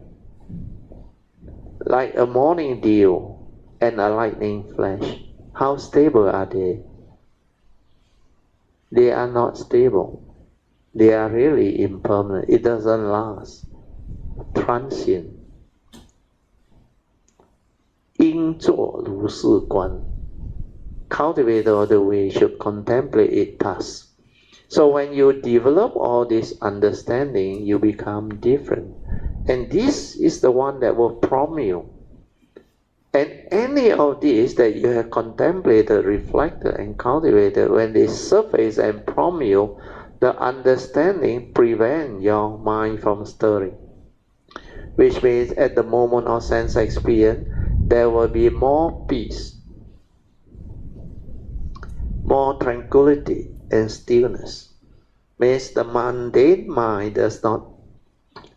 like a morning dew and a lightning flash. How stable are they? They are not stable. They are really impermanent. It doesn't last. Transient. 应作如是观. Cultivator of the way should contemplate it thus. So when you develop all this understanding, you become different. And this is the one that will prompt you. And any of this that you have contemplated, reflected, and cultivated, when they surface and prompt you, the understanding prevents your mind from stirring. Which means at the moment of sense experience, there will be more peace, more tranquility and stillness. Means the mundane mind does not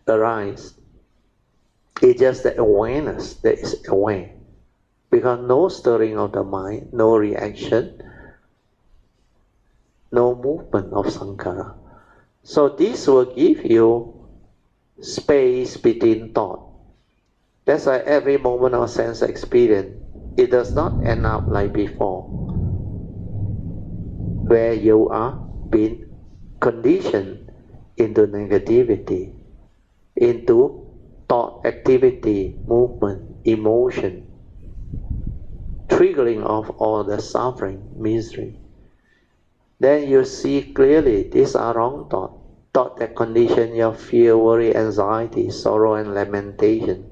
arise. It's just the awareness that is aware. Because no stirring of the mind, no reaction, no movement of sankhara. So this will give you space between thought. That's why every moment of sense experience, it does not end up like before, where you are being conditioned into negativity, into thought activity, movement, emotion, triggering of all the suffering, misery. Then you see clearly these are wrong thoughts. Thought that condition your fear, worry, anxiety, sorrow, and lamentation.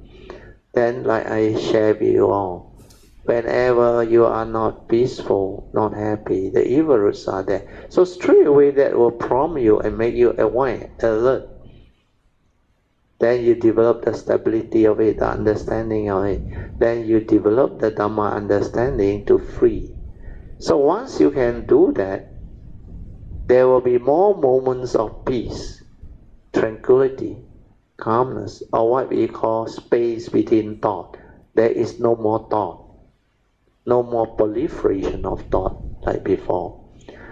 Then, like I share with you all, whenever you are not peaceful, not happy, the evil roots are there. So straight away that will prompt you and make you aware, alert. Then you develop the stability of it, the understanding of it. Then you develop the Dhamma understanding to free. So once you can do that, there will be more moments of peace, tranquility, calmness, or what we call space between thought. There is no more thought, no more proliferation of thought like before.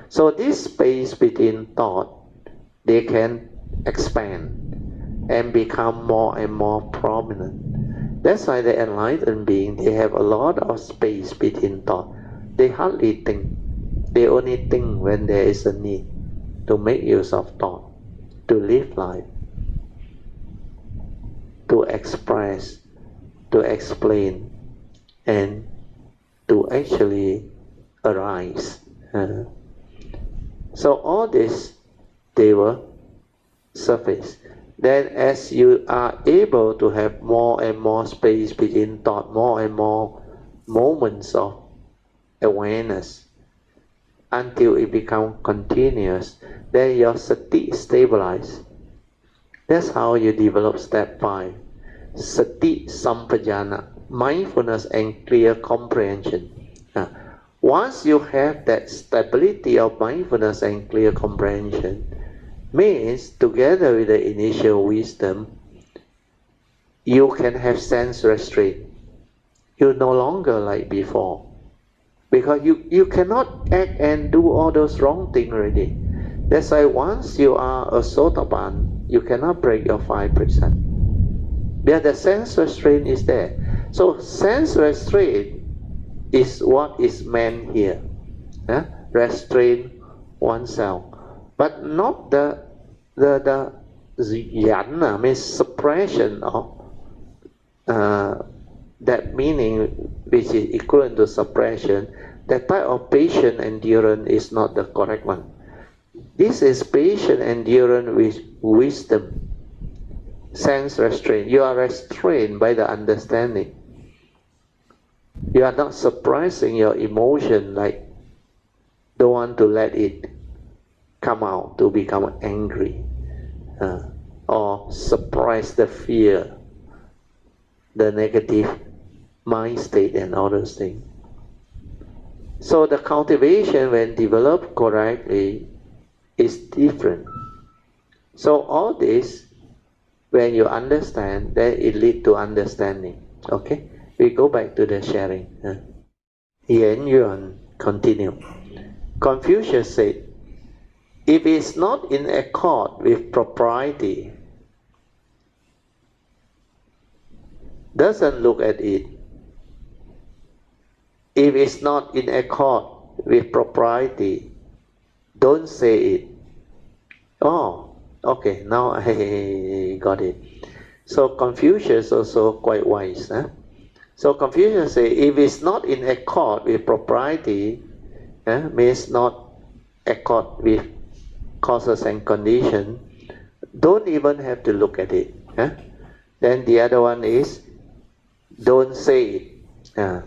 So this space between thought, they can expand and become more and more prominent. That's why the enlightened being, they have a lot of space between thought. They hardly think. They only think when there is a need to make use of thought, to live life, to express, to explain, and to actually arise. So all this, they will surface. Then as you are able to have more and more space between thought, more and more moments of awareness, until it becomes continuous, then your sati stabilizes. That's how you develop step 5. Sati sampajana, mindfulness and clear comprehension. Once you have that stability of mindfulness and clear comprehension, means together with the initial wisdom, you can have sense restraint. You no longer like before. Because you cannot act and do all those wrong things already. That's why once you are a sotapan, you cannot break your 5 precepts. Because the sense restraint is there. So sense restraint is what is meant here. Restrain oneself. But not the yana, means suppression of that meaning which is equivalent to suppression. That type of patient endurance is not the correct one. This is patient endurance with wisdom, sense restraint. You are restrained by the understanding. You are not suppressing your emotion, like don't want to let it come out to become angry, or suppress the fear, the negative mind state and all those things. So the cultivation, when developed correctly, is different. So all this, when you understand, then it leads to understanding. Okay? We go back to the sharing. Yan Yuan continue. Confucius said, if it's not in accord with propriety, doesn't look at it. If it's not in accord with propriety, don't say it. Oh, okay, now I got it. So Confucius also quite wise. Huh? So Confucius say, if it's not in accord with propriety, means not accord with causes and conditions, don't even have to look at it. Then the other one is, don't say it.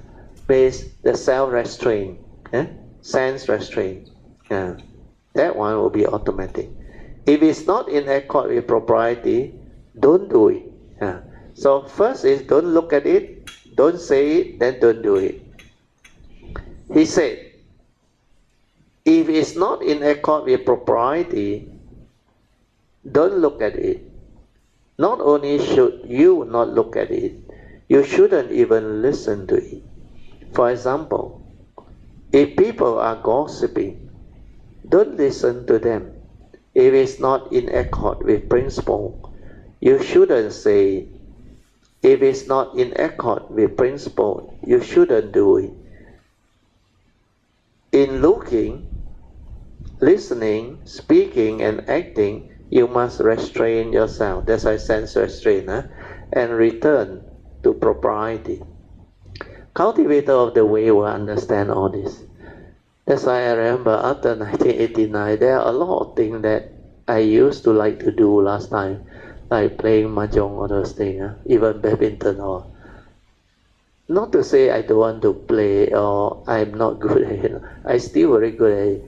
Means the self-restraint, sense restraint. That one will be automatic. If it's not in accord with propriety, don't do it. So first is don't look at it, don't say it, then don't do it. He said, if it's not in accord with propriety, don't look at it. Not only should you not look at it, you shouldn't even listen to it. For example, if people are gossiping, don't listen to them. If it's not in accord with principle, you shouldn't say it. If it's not in accord with principle, you shouldn't do it. In looking, listening, speaking, and acting, you must restrain yourself. That's why sense restraint, and return to propriety. Cultivator of the way will understand all this. That's why I remember after 1989, there are a lot of things that I used to like to do last time, like playing mahjong or those things, even badminton. Or not to say I don't want to play or I'm not good at it. I still very good at it,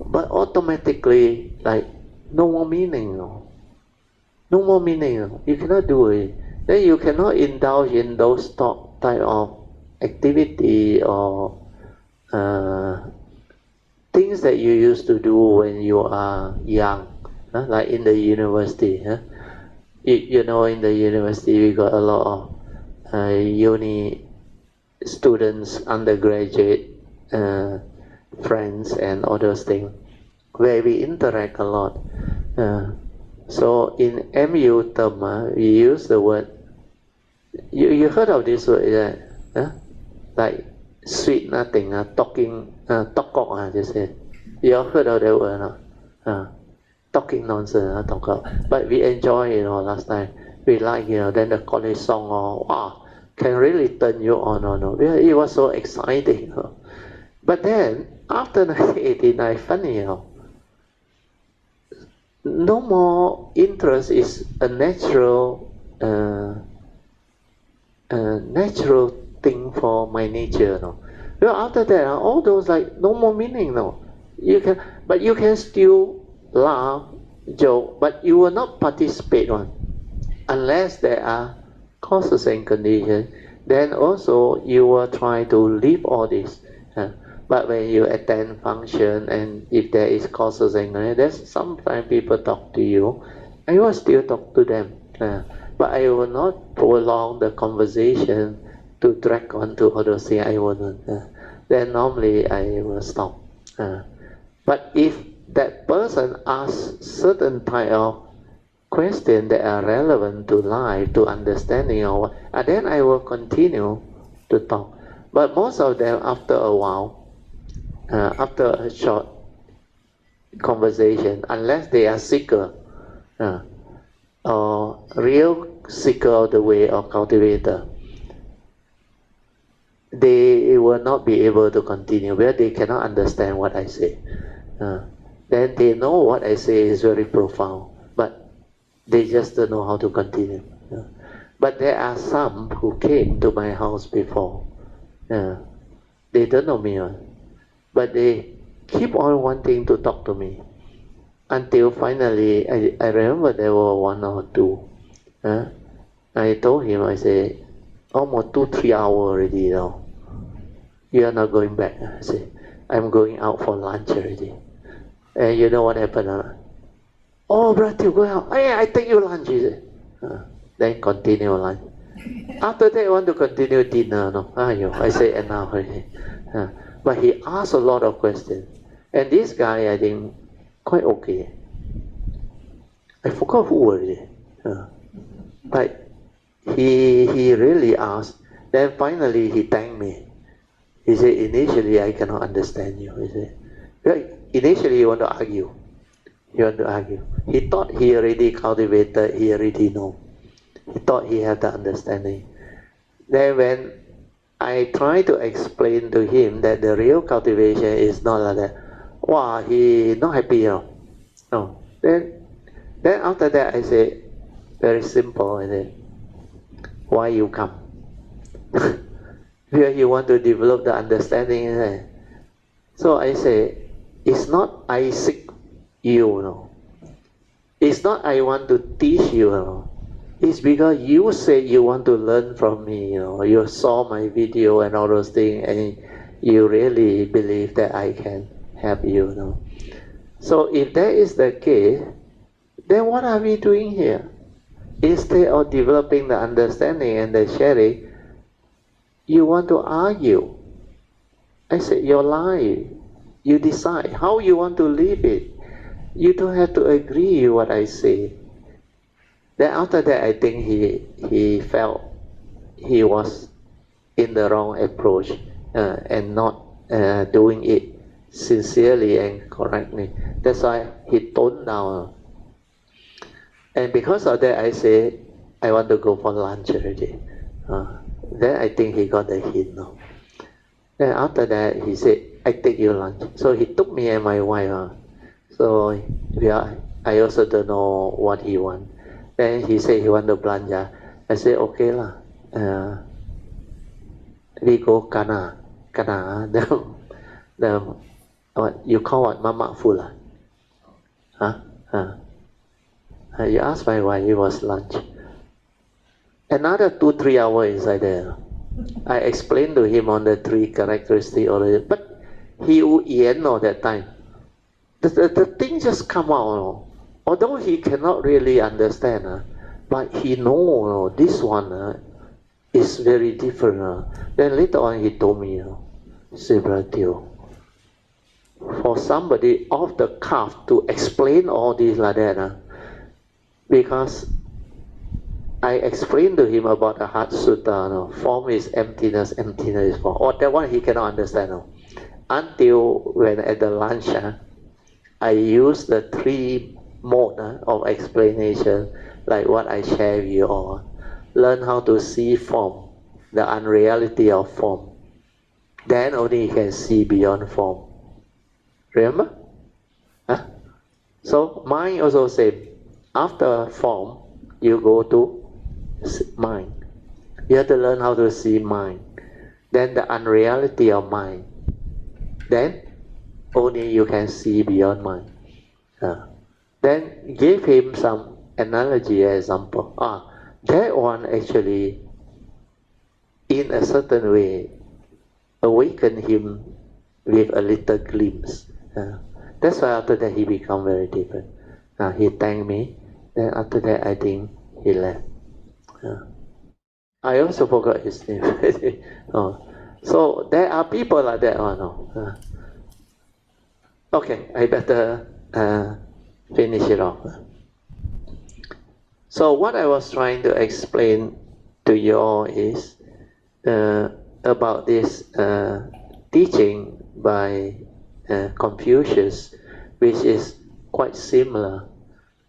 but automatically, like, no more meaning. No more meaning. You cannot do it. Then you cannot indulge in those type of activity or things that you used to do when you are young, like in the university. You know, in the university we got a lot of uni students, undergraduate friends and all those things, where we interact a lot. So in MU term, we use the word, you heard of this word, like sweet nothing, talking, talk, they say. You all heard of that word, talking nonsense, talk. But we enjoy, last time. We like, then the college song, wow, can really turn you on. It was so exciting. But then, after 1989, funny, no more interest is a natural thing for my nature. Well, after that, all those like no more meaning. You can still laugh, joke, but you will not participate unless there are causes and conditions. Then also you will try to leave all this. But when you attend function and if there is causes and conditions, sometimes people talk to you, I will still talk to them. But I will not prolong the conversation to drag on to other things. I wouldn't. Then normally I will stop. But if that person asks certain type of questions that are relevant to life, to understanding, then I will continue to talk. But most of them, after a while, after a short conversation, unless they are seeker, or real seeker of the way or cultivator, they will not be able to continue, where they cannot understand what I say. Then they know what I say is very profound, but they just don't know how to continue. But there are some who came to my house before. They don't know me, but they keep on wanting to talk to me. Until finally, I remember there were 1 or 2. I told him, I said, almost 2-3 hours already now. You are not going back. I said, I'm going out for lunch already. And you know what happened? Oh, brother, you go out. Hey, I take you lunch. He said. Then continue lunch. After that, I want to continue dinner. No, I say enough already. But he asked a lot of questions. And this guy, I think, quite okay. I forgot who already. But he really asked. Then finally he thanked me. He said, initially I cannot understand you. He said, initially you want to argue. You want to argue. He thought he already cultivated, he already know. He thought he had the understanding. Then when I try to explain to him that the real cultivation is not like that, wow, he not happy, you know. No. Then after that I say, very simple, I say, why you come? Here you want to develop the understanding. So I say, it's not I seek you, no. It's not I want to teach you, no. It's because you say you want to learn from me, you know. You saw my video and all those things, and you really believe that I can help you, you know. So if that is the case, then what are we doing here? Instead of developing the understanding and the sharing, you want to argue. I said, your life, you decide how you want to live it. You don't have to agree with what I say. Then after that, I think he felt he was in the wrong approach and not doing it sincerely and correctly. That's why he toned down. And because of that, I say, I want to go for lunch already. Then I think he got the hint. No? Then after that, he said, I take you lunch. So he took me and my wife. So I also don't know what he want. Then he said he want to belanja. I said, okay lah. We go Kana. The what you call what? Mama food lah. You ask my wife, it was lunch. Another 2-3 hours inside there. I explained to him on the 3 characteristics already, but he would know that time. The thing just come out. Although he cannot really understand, but he know this one is very different. Then later on he told me, say, brother, for somebody off the cuff to explain all this like that, because I explained to him about the Heart Sutra, form is emptiness, emptiness is form. Oh, that one he cannot understand. Until when at the lunch, I used the 3 mode of explanation, like what I share with you all. Learn how to see form, the unreality of form. Then only you can see beyond form. Remember? So mind also same. After form, you go to mind. You have to learn how to see mind. Then the unreality of mind. Then only you can see beyond mind. Then give him some analogy example. That one actually, in a certain way, awaken him with a little glimpse. That's why after that he become very different. He thanked me. Then after that I think he left. I also forgot his name. So there are people like that. Okay, I better finish it off. So what I was trying to explain to you all is about this teaching by Confucius, which is quite similar.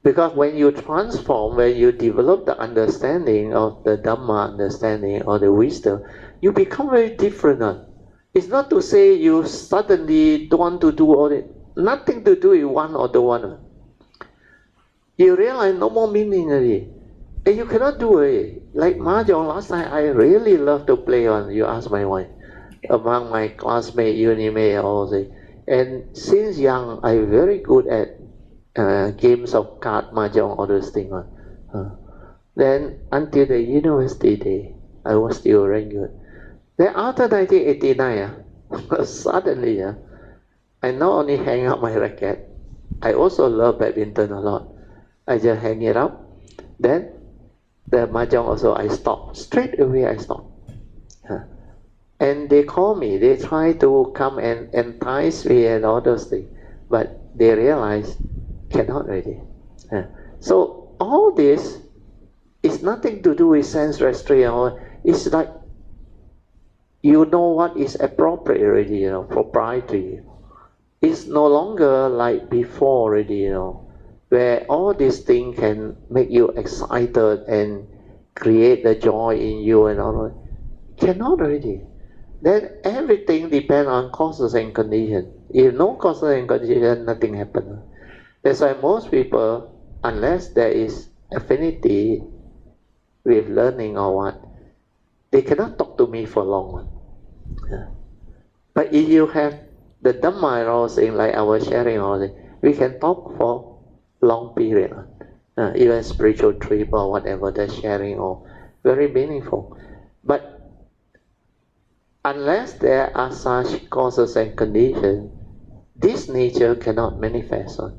Because when you transform, when you develop the understanding of the Dhamma understanding or the wisdom, you become very different. It's not to say you suddenly don't want to do all it. Nothing to do with one or the one. You realize no more meaning already. And you cannot do it. Like Mahjong last time, I really love to play on. You ask my wife. Among my classmates, unimate, all this. And since young, I'm very good at games of card, mahjong, all those things. Then until the university day, I was still very good. Then after 1989, suddenly, I not only hang up my racket, I also love badminton a lot. I just hang it up. Then the mahjong also I stop. Straight away I stop. And they call me, they try to come and entice me and all those things. But they realize cannot really. So all this is nothing to do with sense restraint. It's like you know what is appropriate already, propriety. It's no longer like before already, where all these things can make you excited and create the joy in you and all that. Cannot already. Then everything depends on causes and conditions. If no causes and conditions, nothing happens. That's why most people, unless there is affinity with learning or what, they cannot talk to me for long. Yeah. But if you have the Dhamma and all things, like our sharing all things, we can talk for long period. Even spiritual trip or whatever, the sharing or very meaningful. But unless there are such causes and conditions, this nature cannot manifest on.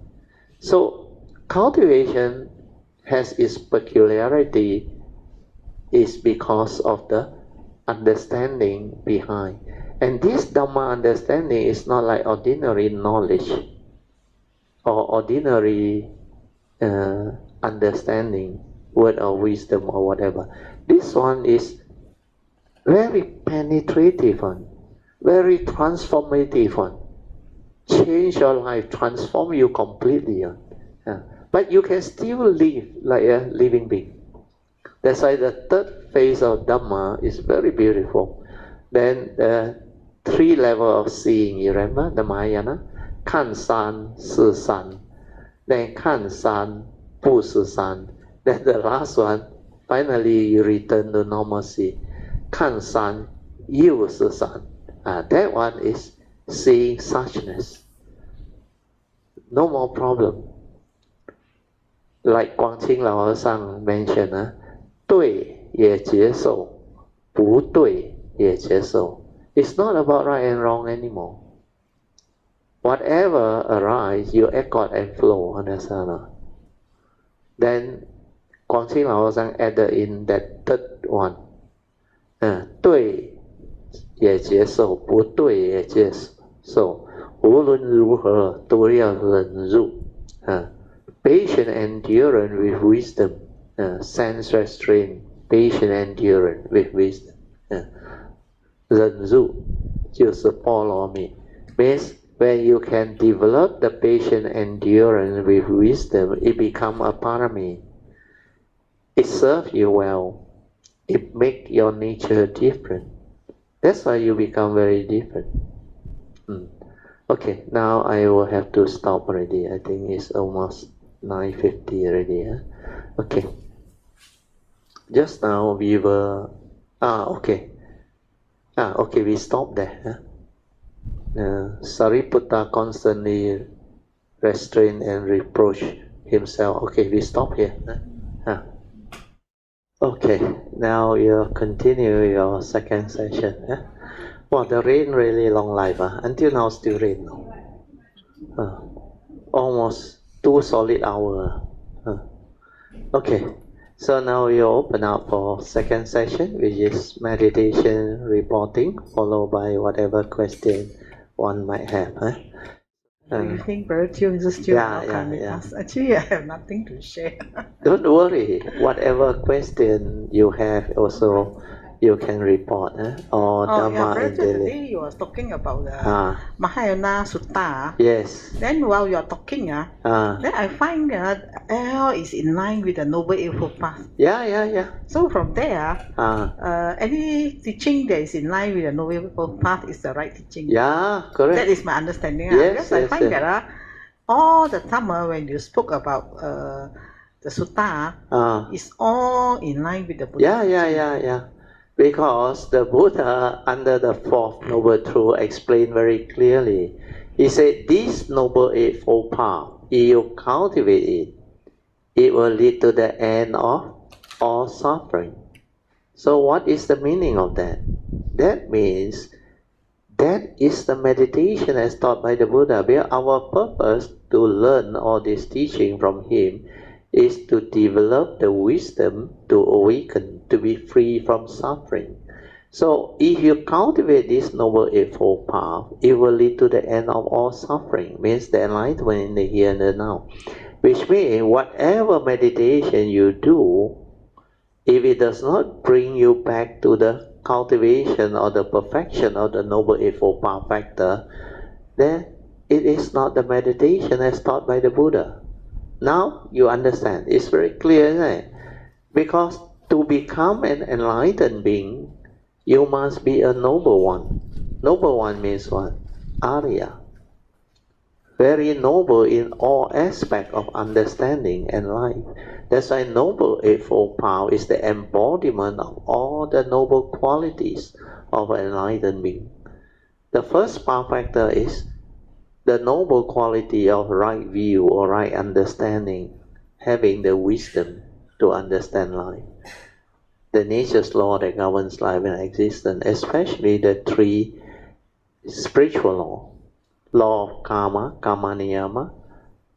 So cultivation has its peculiarity is because of the understanding behind. And this Dhamma understanding is not like ordinary knowledge or ordinary understanding, word of wisdom or whatever. This one is very penetrative one, very transformative one. Change your life, transform you completely. But you can still live like a living being. That's why the third phase of Dhamma is very beautiful. Then the 3 levels of seeing, you remember the Mahayana? 看山是山, then 看山不是山. Then the last one, finally you return to normalcy. 看山又是山. That one is seeing suchness. No more problem. Like 广清老和尚 mentioned, 对也接受，不对也接受. It's not about right and wrong anymore. Whatever arises, you accord and flow, understand? Then 广清老和尚 added in that third one. 对也接受，不对也接受，无论如何都要忍辱。Patient endurance with wisdom, sense restraint, patient endurance with wisdom. 忍辱就是波罗蜜。Means when you can develop the patient endurance with wisdom, it becomes a parami. It serves you well. It makes your nature different. That's why you become very different. Okay, now I will have to stop already. I think it's almost 9:50 already. Okay. Just now we were... okay. Okay, we stopped there. Sariputta constantly restrain and reproach himself. Okay, we stop here. Okay, now you continue your second session. Well, the rain really long life. Until now still rain. Almost 2 solid hours. Okay, so now you open up for second session, which is meditation reporting, followed by whatever question one might have. You think very still ask. Actually, I have nothing to share. Don't worry. Whatever question you have, also you can report. Or Dhamma in daily. Today you was talking about the Mahayana Sutta. Yes. Then while you are talking, then I find all is in line with the Noble Eightfold Path. Yeah. So from there, any teaching that is in line with the Noble Eightfold Path is the right teaching. Yeah, correct. That is my understanding. Yes, because I find that all the time when you spoke about the Sutta, is all in line with the Buddha. Yeah. Because the Buddha, under the fourth noble truth, explained very clearly. He said, this noble eightfold path, if you cultivate it, it will lead to the end of all suffering. So what is the meaning of that? That means that is the meditation as taught by the Buddha. Where our purpose to learn all this teaching from him is to develop the wisdom to awaken, to be free from suffering. So if you cultivate this noble eightfold path, it will lead to the end of all suffering, means the enlightenment in the here and the now. Which means whatever meditation you do, if it does not bring you back to the cultivation or the perfection of the noble eightfold path factor, then it is not the meditation as taught by the Buddha. Now you understand. It's very clear, isn't it? Because to become an enlightened being, you must be a noble one. Noble one means what? Arya. Very noble in all aspects of understanding and life. That's why Noble Eightfold Path is the embodiment of all the noble qualities of an enlightened being. The first path factor is the noble quality of right view or right understanding, having the wisdom to understand life. The nature's law that governs life and existence, especially the three spiritual laws. Law of karma, karma niyama,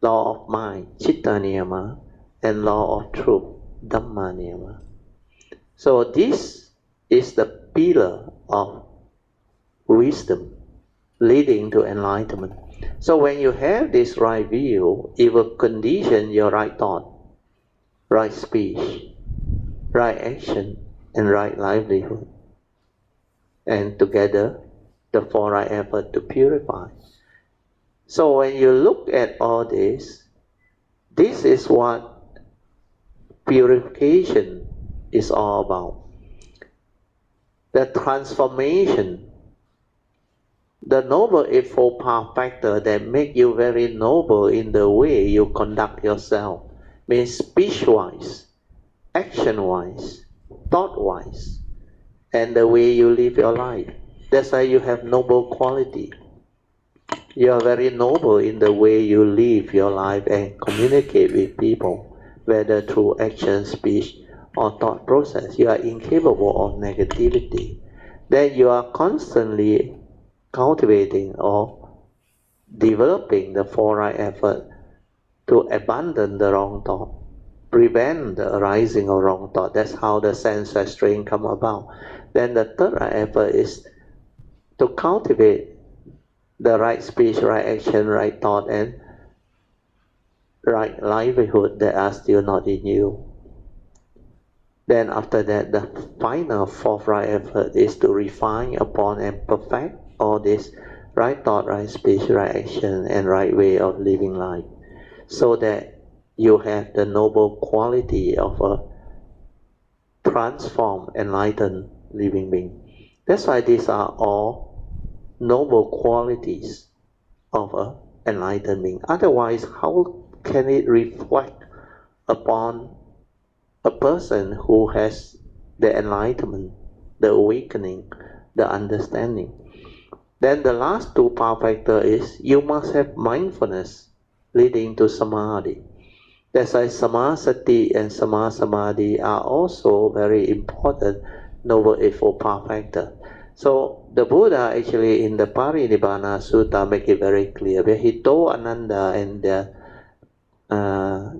law of mind, chitta niyama, and law of truth, Dhamma niyama. So this is the pillar of wisdom leading to enlightenment. So when you have this right view, it will condition your right thought, right speech, right action, and right livelihood. And together, the four right effort to purify. So when you look at all this is what purification is all about. The transformation, the Noble Eightfold Path factor that make you very noble in the way you conduct yourself, means speech-wise, action-wise, thought-wise, and the way you live your life. That's why you have noble quality. You are very noble in the way you live your life and communicate with people, whether through action, speech, or thought process. You are incapable of negativity. Then you are constantly cultivating or developing the four right effort to abandon the wrong thought, prevent the arising of wrong thought. That's how the sense restraint come about. Then the third right effort is to cultivate the right speech, right action, right thought, and right livelihood that are still not in you. Then after that, the final fourth right effort is to refine upon and perfect all this right thought, right speech, right action, and right way of living life, so that you have the noble quality of a transformed, enlightened living being. That's why these are all noble qualities of an enlightened being. Otherwise, how can it reflect upon a person who has the enlightenment, the awakening, the understanding? Then the last two path factor is you must have mindfulness leading to samadhi. That's why samasati and samasamadhi are also very important Noble Eightfold Path factor. So the Buddha actually in the Parinibbana Sutta make it very clear, where he told Ananda, and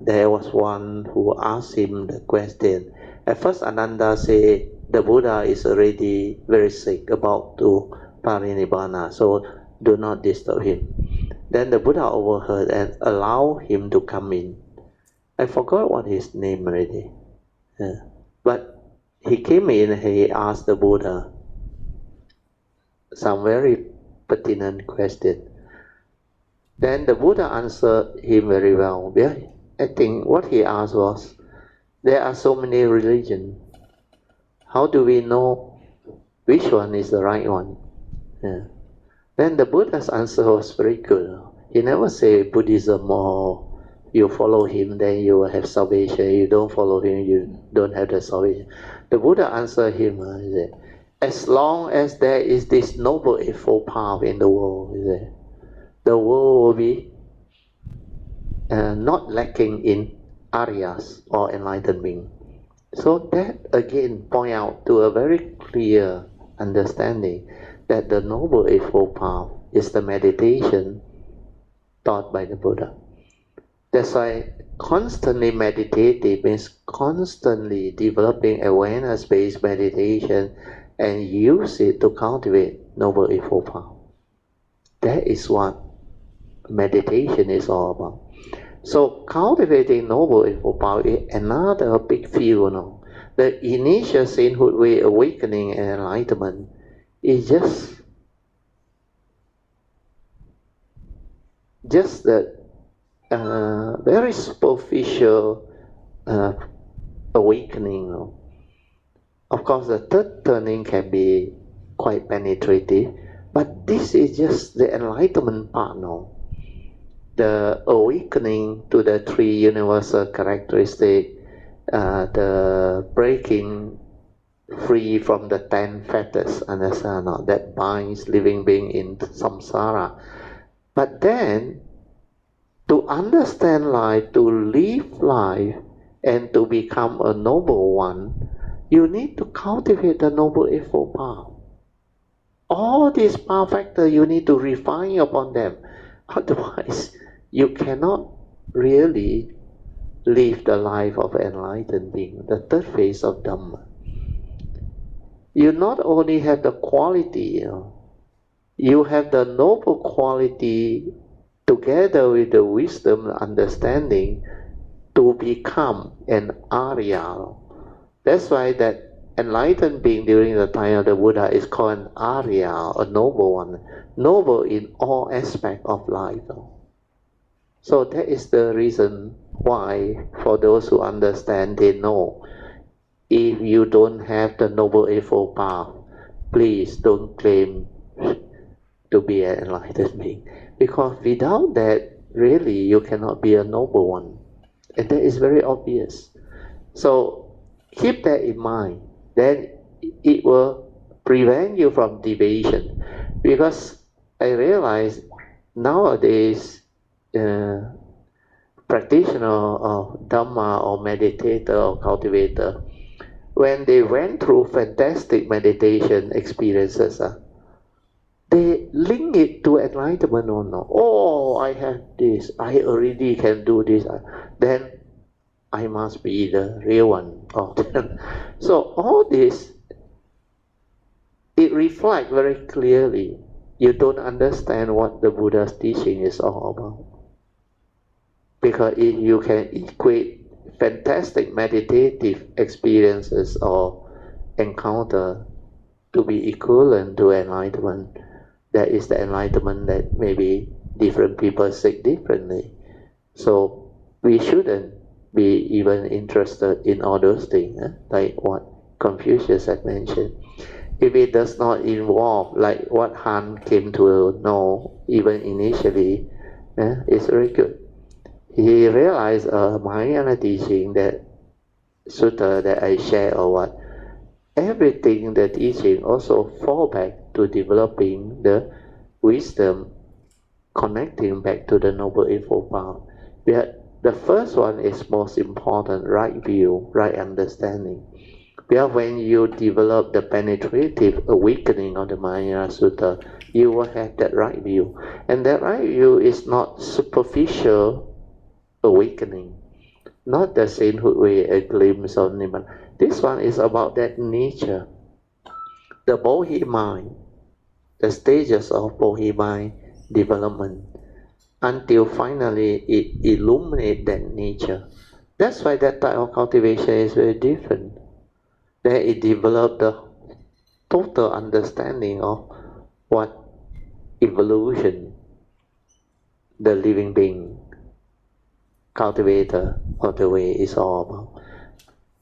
there was one who asked him the question. At first Ananda said the Buddha is already very sick, about to Parinibbana, so do not disturb him. Then the Buddha overheard and allowed him to come in. I forgot what his name already. But he came in and he asked the Buddha some very pertinent question. Then the Buddha answered him very well. I think what he asked was, there are so many religions. How do we know which one is the right one? Then the Buddha's answer was very good. He never said Buddhism or you follow him, then you will have salvation. You don't follow him, you don't have the salvation. The Buddha answered him, he said, as long as there is this Noble Eightfold Path in the world, he said, the world will be not lacking in Aryas or enlightened beings. So that again point out to a very clear understanding that the Noble Eightfold Path is the meditation taught by the Buddha. That's why constantly meditative means constantly developing awareness-based meditation and use it to cultivate Noble Eightfold Path. That is what meditation is all about. So cultivating Noble Eightfold Path is another big field. The initial sainthood way, awakening and enlightenment, is just the very superficial awakening. Of course, the third turning can be quite penetrative, but this is just the enlightenment part now. The awakening to the three universal characteristics, the breaking free from the 10 fetters, understand, that binds living being in samsara. But then, to understand life, to live life, and to become a noble one, you need to cultivate the Noble Eightfold Path. All these path factors, you need to refine upon them. Otherwise, you cannot really live the life of enlightened being, the third phase of Dhamma. You not only have the quality, you have the noble quality together with the wisdom, understanding, to become an Arya. That's why that enlightened being during the time of the Buddha is called an Arya, a noble one, noble in all aspects of life. So that is the reason why, for those who understand, they know, if you don't have the Noble Eightfold Path, please don't claim to be an enlightened being. Because without that, really, you cannot be a noble one. And that is very obvious. So keep that in mind. Then it will prevent you from deviation. Because I realize nowadays, practitioner of Dhamma or meditator or cultivator, when they went through fantastic meditation experiences, they link it to enlightenment or no. Oh, I have this, I already can do this, then I must be the real one. So all this, it reflects very clearly. You don't understand what the Buddha's teaching is all about. Because if you can equate fantastic meditative experiences or encounter to be equivalent to enlightenment, that is the enlightenment that maybe different people seek differently. So we shouldn't be even interested in all those things, like what Confucius had mentioned. If it does not involve, like what Han came to know even initially, it's very good. He realized Mahayana teaching, that sutta that I share or what, everything the teaching also fall back to developing the wisdom, connecting back to the Noble Eightfold Path. The first one is most important, right view, right understanding. Because when you develop the penetrative awakening of the Mahayana Sutta, you will have that right view. And that right view is not superficial awakening, not the sainthood way, a glimpse of Nibbana. This one is about that nature, the Bodhi mind, the stages of Bodhi mind development, until finally it illuminates that nature. That's why that type of cultivation is very different. Then it develops the total understanding of what evolution, the living being, cultivator of the way is all about.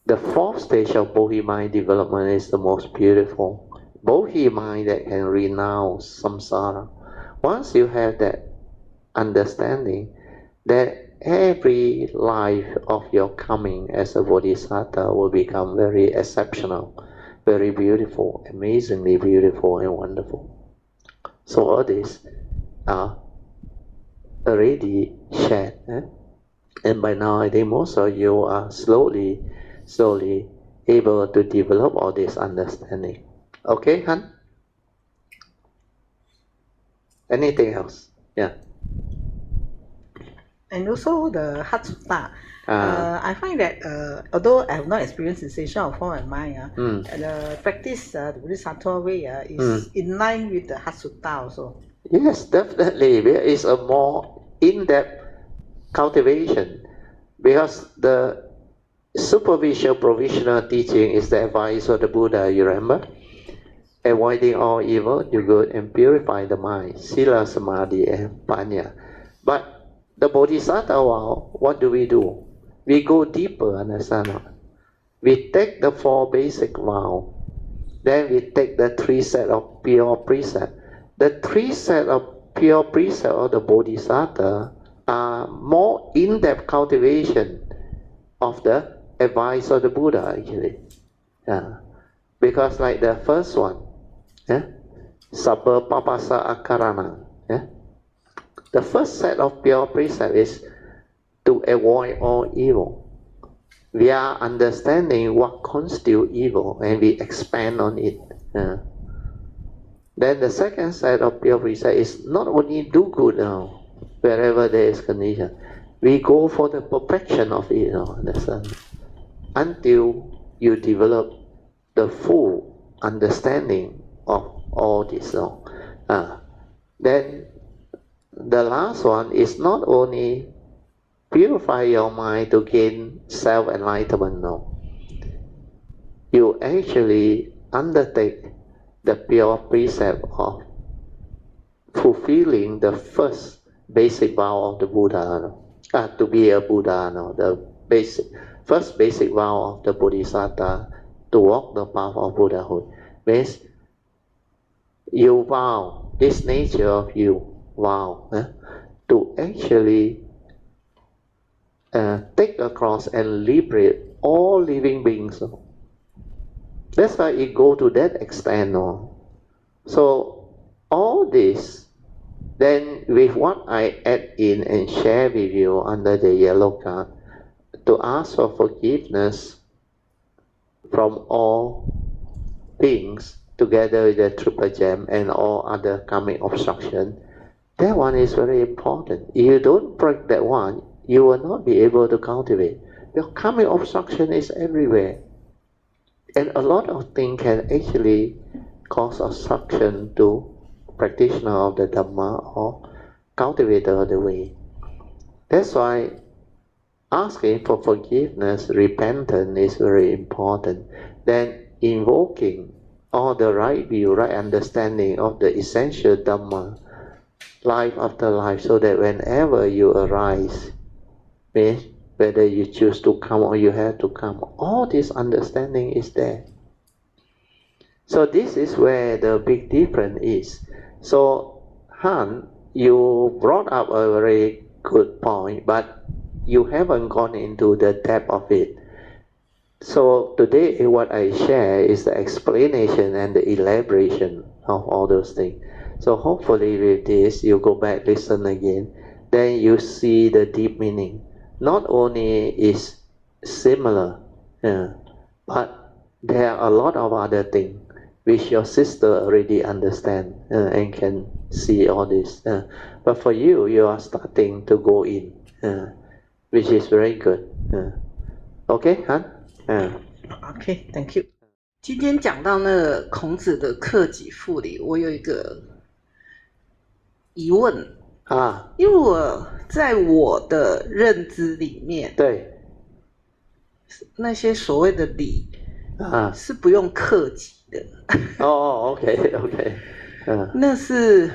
The fourth stage of Bodhi mind development is the most beautiful. Bodhi mind that can renounce samsara. Once you have that understanding, that every life of your coming as a bodhisattva will become very exceptional, very beautiful, amazingly beautiful and wonderful. So all these are already shared. And by now I think most of you are slowly able to develop all this understanding. Okay, Han? Anything else? Yeah. And also the Heart Sutta. I find that although I have not experienced sensation of form and mind, the practice, the Bodhisattva way, is in line with the Heart Sutta also. Yes, definitely. There is a more in-depth cultivation, because the superficial provisional teaching is the advice of the Buddha, you remember? Avoiding all evil, do good, and purify the mind, Sila, Samadhi, and Panya. But the Bodhisattva vow, what do? We go deeper, understand? We take the 4 basic vows, then we take the 3 set of pure precepts. The 3 set of pure precepts of the Bodhisattva are more in-depth cultivation of the advice of the Buddha, actually. Because like the first one, Sabba Papasa Akarana, the first set of pure precepts is to avoid all evil. We are understanding what constitutes evil and we expand on it. Then the second set of pure precepts is not only do good now, wherever there is condition. We go for the perfection of it, understand? Until you develop the full understanding of all this. Then the last one is not only purify your mind to gain self-enlightenment, no. You actually undertake the pure precept of fulfilling the first basic vow of the Buddha, to be a Buddha, the first basic vow of the Bodhisattva, to walk the path of Buddhahood. Means you vow, this nature of you vow, to actually take across and liberate all living beings. That's why it go to that extent. So all this, then with what I add in and share with you under the yellow card, to ask for forgiveness from all beings together with the triple gem and all other karmic obstruction, that one is very important. If you don't break that one, you will not be able to cultivate. The karmic obstruction is everywhere. And a lot of things can actually cause obstruction to practitioner of the Dhamma or cultivator of the way. That's why asking for forgiveness, repentance is very important. Then invoking all the right view, right understanding of the essential Dhamma, life after life, so that whenever you arise, whether you choose to come or you have to come, all this understanding is there. So this is where the big difference is. So Han, you brought up a very good point, but you haven't gone into the depth of it. So today what I share is the explanation and the elaboration of all those things. So hopefully with this, you go back, listen again, then you see the deep meaning. Not only is similar, but there are a lot of other things which your sister already understand and can see all this. But for you, you are starting to go in, which is very good. Okay, Han? Okay, thank you. 今天讲到那个孔子的克己复礼，我有一个疑问啊，因为我在我的认知里面，对那些所谓的礼啊，是不用克己的。哦 ，OK， 那是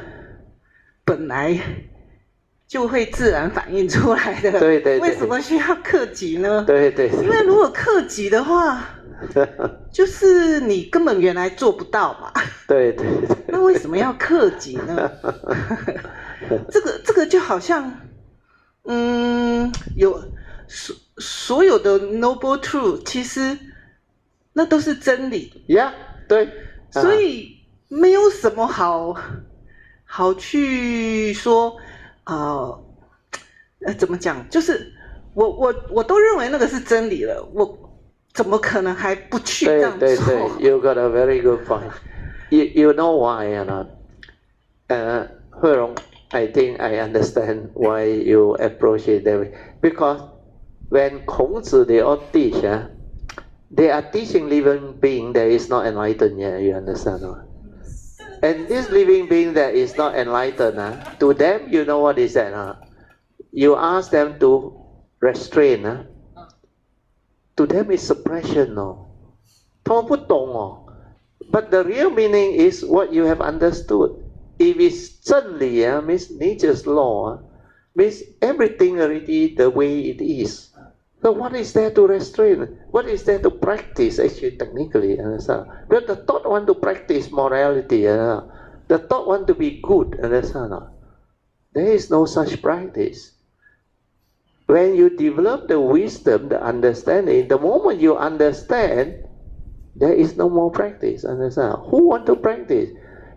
本来就会自然反映出来的。对，为什么需要克己呢？对，因为如果克己的话，就是你根本原来做不到嘛。对。那为什么要克己呢？这个就好像，有所有的 noble truth， 其实那都是真理。Yeah， 对。所以没有什么好去说，怎么讲？就是我都认为那个是真理了，我怎么可能还不去这样做？对 ，You got a very good point. You know why or not? Rung, I think I understand why you approach it that way. Because when孔子they all teach, they are teaching living being that is not enlightened yet. You understand? And this living being that is not enlightened, to them, you know what is that? You ask them to restrain. To them it's suppression. 他们不懂But the real meaning is what you have understood. If it's 真理 means nature's law, Means everything already the way it is. So what is there to restrain? What is there to practice actually technically? Understand? But the thought want to practice morality. The thought want to be good. Understand? There is no such practice. When you develop the wisdom, the understanding, the moment you understand, there is no more practice. Understand? Who want to practice?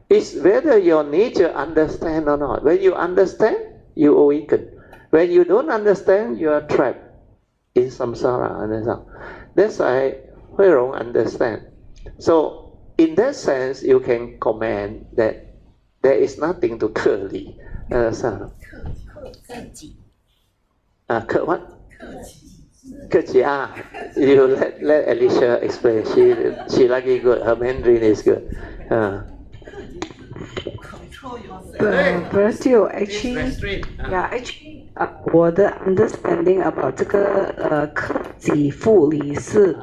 It's whether your nature understand or not. When you understand, you awaken. When you don't understand, you are trapped in samsara. Understand? That's why Rung understand. So in that sense, you can comment that there is nothing to curly. Understand? What? You let Alicia explain. She lucky good. Her Mandarin is good. But still, actually,我的 understanding about 这个克己复礼是，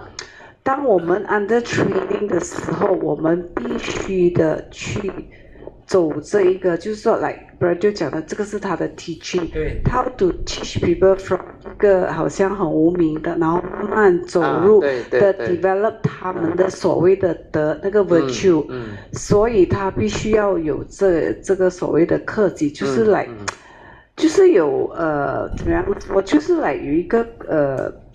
当我们 under training 的时候，我们必须的去走这一个，就是说 like Brother 就讲的，这个是他的 teaching，how to teach people from 一个好像很无名的，然后慢慢走入的 develop 他们的所谓的那个 virtue，所以他必须要有这个所谓的克己，就是来，就是有怎么样说，就是来有一个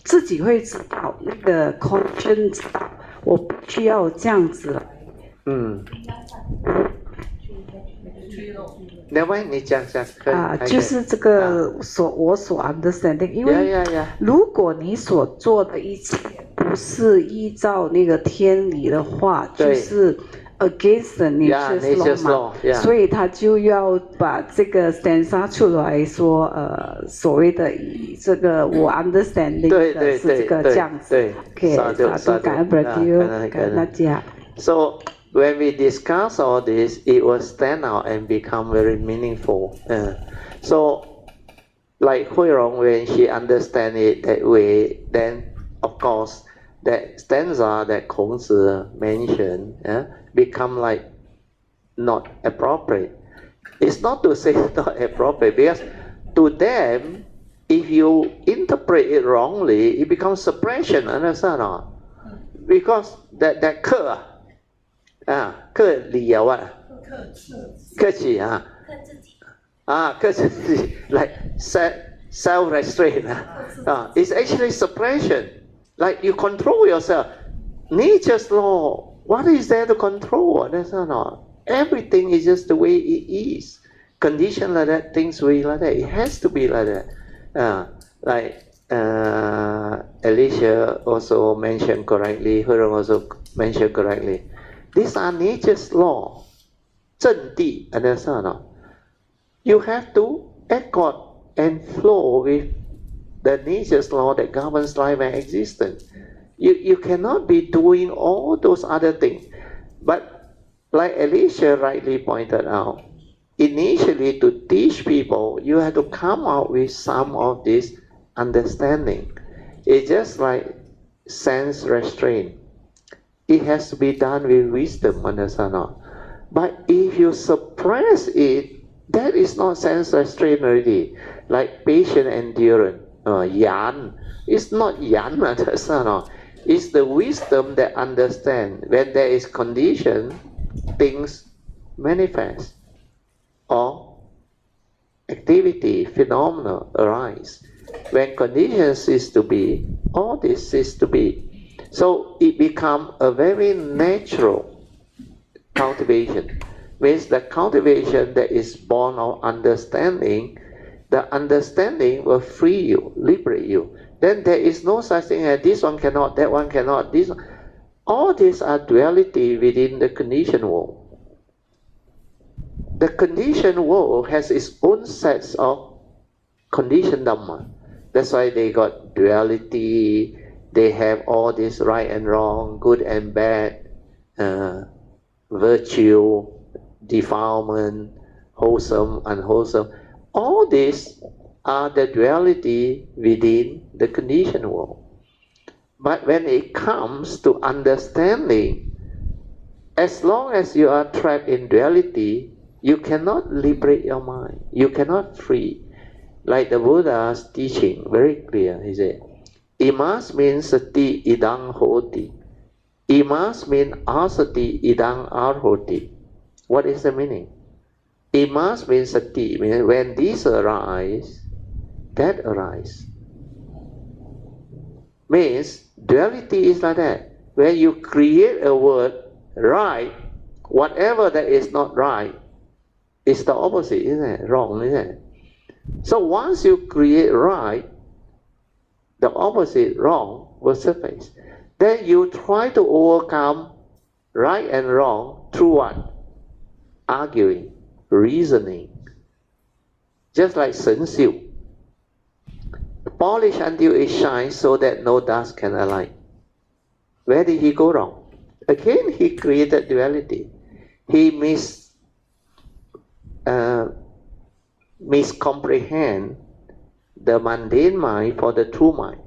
自己会知道那个 conscience 知道我必须要这样子了。另外你讲就是这个我所 understanding， 因为如果你所做的一切不是依照那个天理的话，就是 against the nature's law 嘛，所以他就要把这个 stanza 出来说，所谓的以这个我 understanding 的是这个这样子。OK， 感恩 Brother， 感恩大家。So when we discuss all this, it will stand out and become very meaningful. So, like Rung, when she understands it that way, then of course that stanza that Khongzi mentioned become like not appropriate. It's not to say it's not appropriate, because to them, if you interpret it wrongly, it becomes suppression. Understand? Because that 克礼啊 what？ 克己啊，克自己 like self restraint it's actually suppression. Like you control yourself. Nature's law, what is there to control? That's not. Everything is just the way it is. Condition like that, things will be like that. It has to be like that. Like Alicia also mentioned correctly, Rung also mentioned correctly. These are nature's law. 正谛, understand or not? You have to accord and flow with the nature's law that governs life and existence. You cannot be doing all those other things. But like Alicia rightly pointed out, initially to teach people, you have to come out with some of this understanding. It's just like sense restraint. It has to be done with wisdom, understand or not? But if you suppress it, that is not sense restraint already. Like patient endurance, yan. It's not yan, understand or not? It's the wisdom that understands. When there is condition, things manifest. Or activity, phenomena arise. When conditions cease to be, all this cease to be. So it becomes a very natural cultivation. Means the cultivation that is born of understanding, the understanding will free you, liberate you. Then there is no such thing as this one cannot, that one cannot, this one. All these are duality within the conditioned world. The conditioned world has its own sets of conditioned Dhamma. That's why they got duality, they have all this right and wrong, good and bad, virtue, defilement, wholesome, unwholesome. All these are the duality within the conditioned world. But when it comes to understanding, as long as you are trapped in duality, you cannot liberate your mind. You cannot free. Like the Buddha's teaching, very clear. He said, Imas means sati idang hoti. Imas means asati idang arhoti. What is the meaning? Imas means sati, means when these arise, that arise. Means duality is like that. When you create a word right, whatever that is not right is the opposite, isn't it? Wrong, isn't it? So once you create right, the opposite, wrong, will surface. Then you try to overcome right and wrong through what? Arguing, reasoning. Just like Shen Xiu. Polish until it shines so that no dust can alight. Where did he go wrong? Again, he created duality. He miscomprehend the mundane mind for the true mind.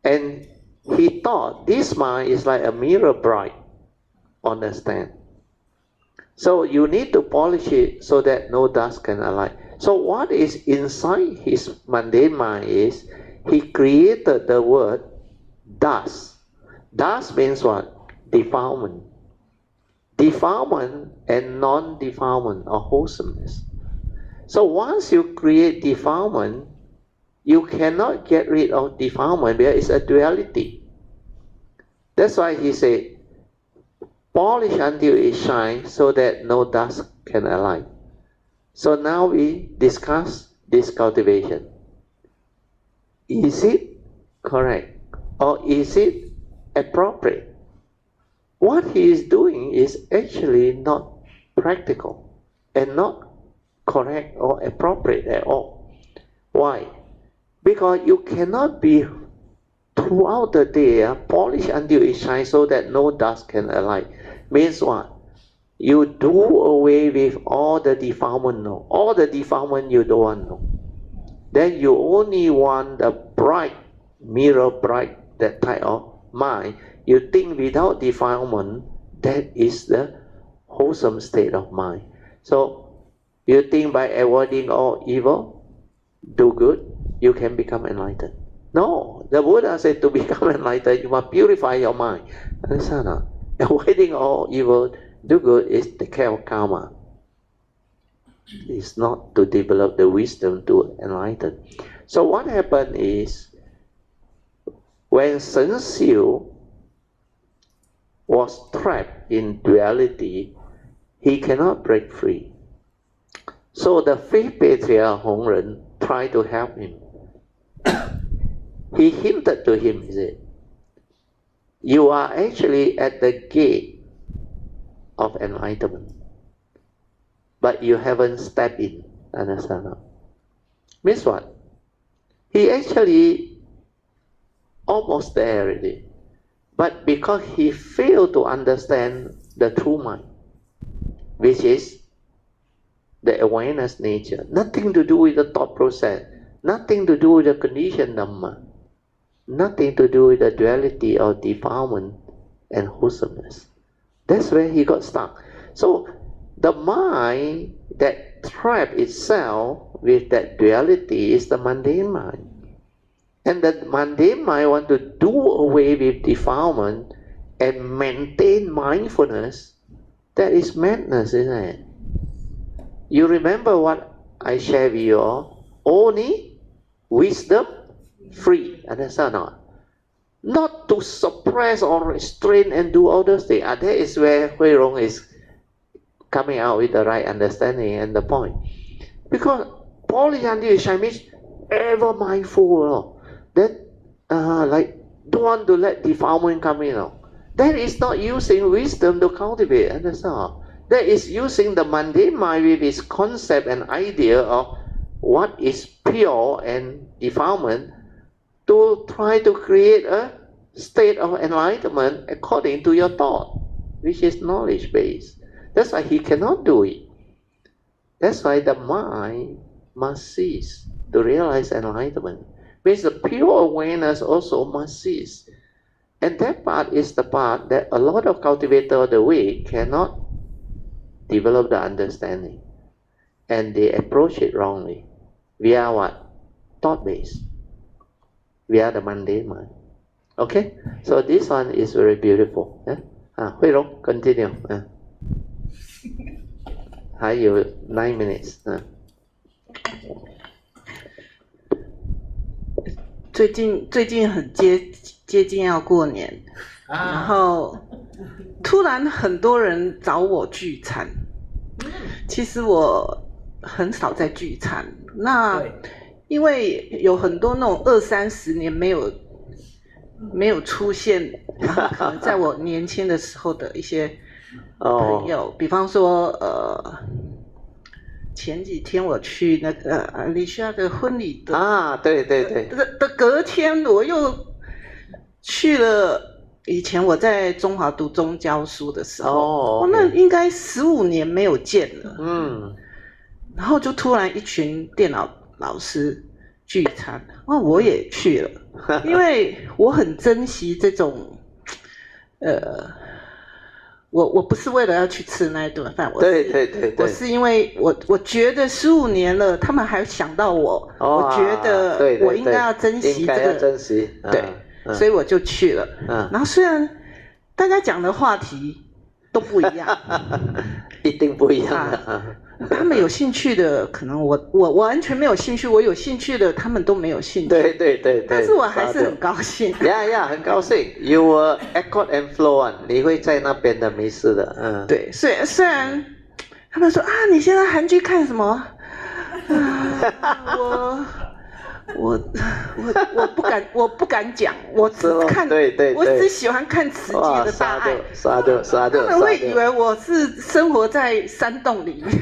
And he thought this mind is like a mirror bright on the stand. So you need to polish it so that no dust can alight. So what is inside his mundane mind is, he created the word dust. Dust means what? Defilement. Defilement and non-defilement or wholesomeness. So once you create defilement, you cannot get rid of defilement because it's a duality. That's why he said, polish until it shines so that no dust can alight. So now we discuss this cultivation. Is it correct or is it appropriate? What he is doing is actually not practical and not correct or appropriate at all. Why? Because you cannot be throughout the day polish until it shines so that no dust can alight. Means what? You do away with all the defilement, no. All the defilement you don't want, no. Then you only want the bright, mirror bright, that type of mind. You think without defilement, that is the wholesome state of mind. So you think by avoiding all evil, do good, you can become enlightened. No, the Buddha said to become enlightened, you must purify your mind. Understand? Avoiding all evil, do good is the care of karma. It's not to develop the wisdom to enlighten. So what happened is, when Shen Xiu was trapped in duality, he cannot break free. So the fifth patriarch Hong Ren tried to help him. He hinted to him, he said, you are actually at the gate of enlightenment, but you haven't stepped in. Understand? Means what? He actually almost there already, but because he failed to understand the true mind, which is the awareness nature, nothing to do with the thought process, nothing to do with the conditioned Dhamma, nothing to do with the duality of defilement and wholesomeness. That's where he got stuck. So the mind that trapped itself with that duality is the mundane mind. And the mundane mind wants to do away with defilement and maintain mindfulness. That is madness, isn't it? You remember what I shared with you all? Only wisdom free. Understand or not? Not to suppress or restrain and do all those things. That is where Rung is coming out with the right understanding and the point. Because Polyandry means ever mindful. That like don't want to let defilement come in. That is not using wisdom to cultivate. Understand? That is using the mundane mind with its concept and idea of what is pure and defilement to try to create a state of enlightenment according to your thought, which is knowledge based. That's why he cannot do it. That's why the mind must cease to realize enlightenment. Means the pure awareness also must cease. And that part is the part that a lot of cultivators of the way cannot develop the understanding. And they approach it wrongly. We are what? Thought-based. We are the mundane mind. Okay? So this one is very beautiful. Hui Rong, continue. 还有9 minutes. 最近很接近要过年，然后突然很多人找我聚餐。其实我很少在聚餐，那因为有很多那种20-30年没有出现，然后可能在我年轻的时候的一些朋友，比方说前几天我去那个Alicia的婚礼的对的隔天，我又去了以前我在中华读中教书的时候，那应该15年没有见了。然后就突然一群电脑老师聚餐，我也去了，因为我很珍惜这种我不是为了要去吃那一顿饭，我是因为我觉得15年了，他们还想到我，我觉得我应该要珍惜这个，珍惜，所以我就去了。然后虽然大家讲的话题都不一样，一定不一样的。他们有兴趣的，可能我完全没有兴趣；我有兴趣的，他们都没有兴趣。对。但是我还是很高兴。很高兴。You will accord and flow on， 你会在那边的，没事的。对，虽然他们说你现在韩剧看什么？我不敢讲，我只看，我只喜欢看慈济的大爱。他们会以为我是生活在山洞里面。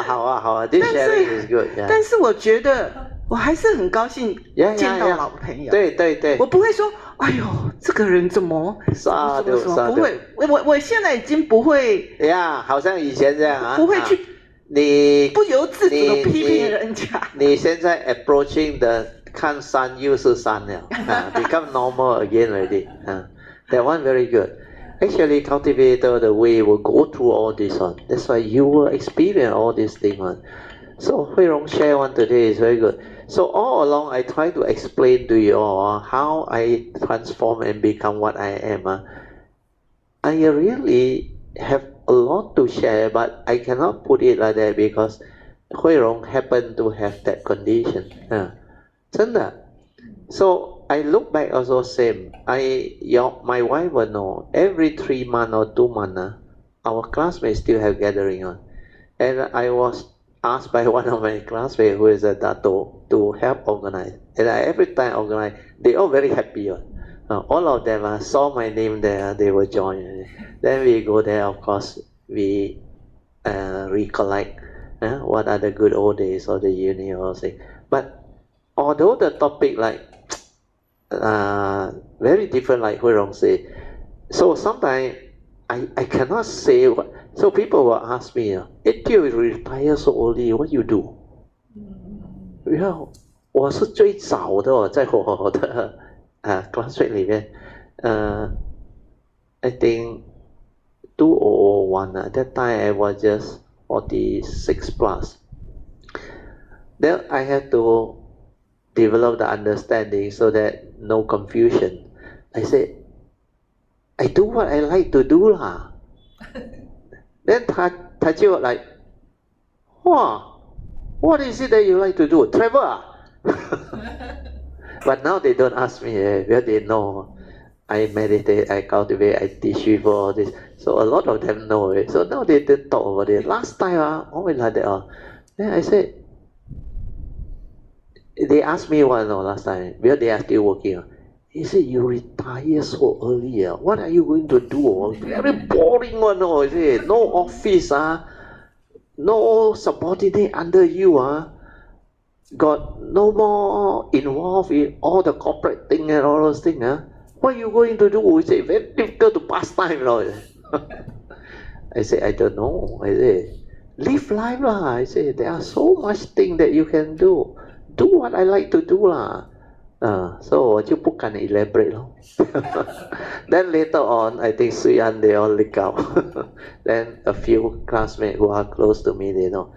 好啊 ，This sharing is good。但是我觉得我还是很高兴见到老朋友。对。我不会说，哎呦，这个人怎么什么，不会。我现在已经不会。好像以前这样啊。不会去。你不由自主的批评人家。你现在 approaching 的看山又是山了become normal again already. That one very good. Actually, cultivator, the way will go through all this one. That's why you will experience all these things one. So Hui Rong share one today is very good. So all along I try to explain to you all how I transform and become what I am. I really have a lot to share, but I cannot put it like that because Hui Rong happened to have that condition. 真的。So I look back also same. My wife will know every 3 months or 2 months, our classmates still have gathering on, and I was asked by one of my classmates who is a Dato to help organize, and every time organize, they all very happy on. All of them saw my name there, they will join. Then we go there, of course, we recollect what are the good old days of the uni or thing. But although the topic like very different, like Hui Rong say, so sometimes I cannot say what. So people will ask me, you retire so early, what you do? 我是最早的，在我的classmate 里面I think 2001 at that time I was just 46 plus. Then I had to develop the understanding so that no confusion. I said, I do what I like to do lah. Then 他就 like, what is it that you like to do? Travel But now they don't ask me, well they know I meditate, I cultivate, I teach people all this. So a lot of them know it. So now they don't talk about it. Last time, always like that. Then I said, they asked me one last time, well they are still working. He said, you retire so early. What are you going to do? Very boring one. He said, no office, no subordinate under you. Got no more involved in all the corporate thing and all those things. What are you going to do? He said, very difficult to pass time. I said, I don't know. I said, live life lah. I said, there are so much things that you can do. Do what I like to do lah. So 我就不敢 elaborate 咯。Then later on, I think Hsuan they all leak out. Then a few classmates who are close to me, they know.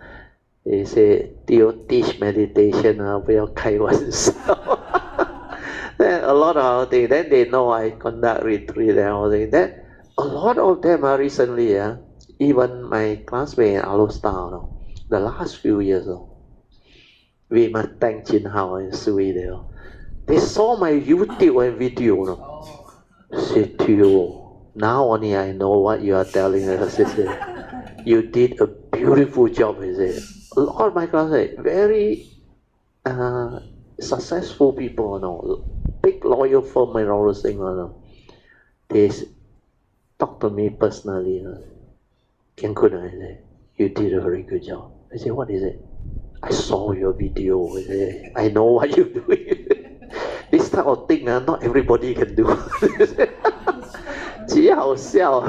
He said, "Do you teach meditation? 不要开玩笑." Then a lot of things. Then they know I conduct retreat and all that. Then a lot of them are recently, even my classmate in Alustar, the last few years, we must thank Jin Hao and Sui there. They saw my YouTube and video. Said to you, now only I know what you are telling us. You did a beautiful job. He said. A lot of my classmates, very successful people, big lawyer firm and all those things. They talk to me personally. Ken Kuna, I say, you did a very good job. I say, what is it? I saw your video. I say, I know what you're doing. This type of thing, not everybody can do. 极好笑.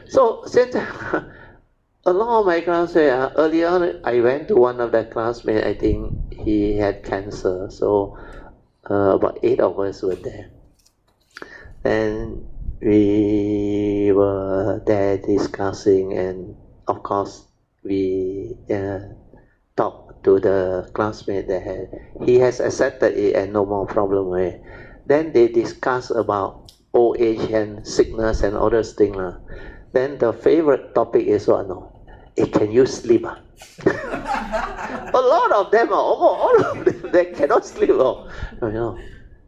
So, 现在 a lot of my classmates, earlier I went to one of the classmates, I think he had cancer, so about 8 of us were there. And we were there discussing, and of course we talked to the classmate that he has accepted it and no more problem with it. Then they discuss about old age and sickness and all those things. Then the favorite topic is what? Can you sleep? A lot of them, almost all of them, they cannot sleep.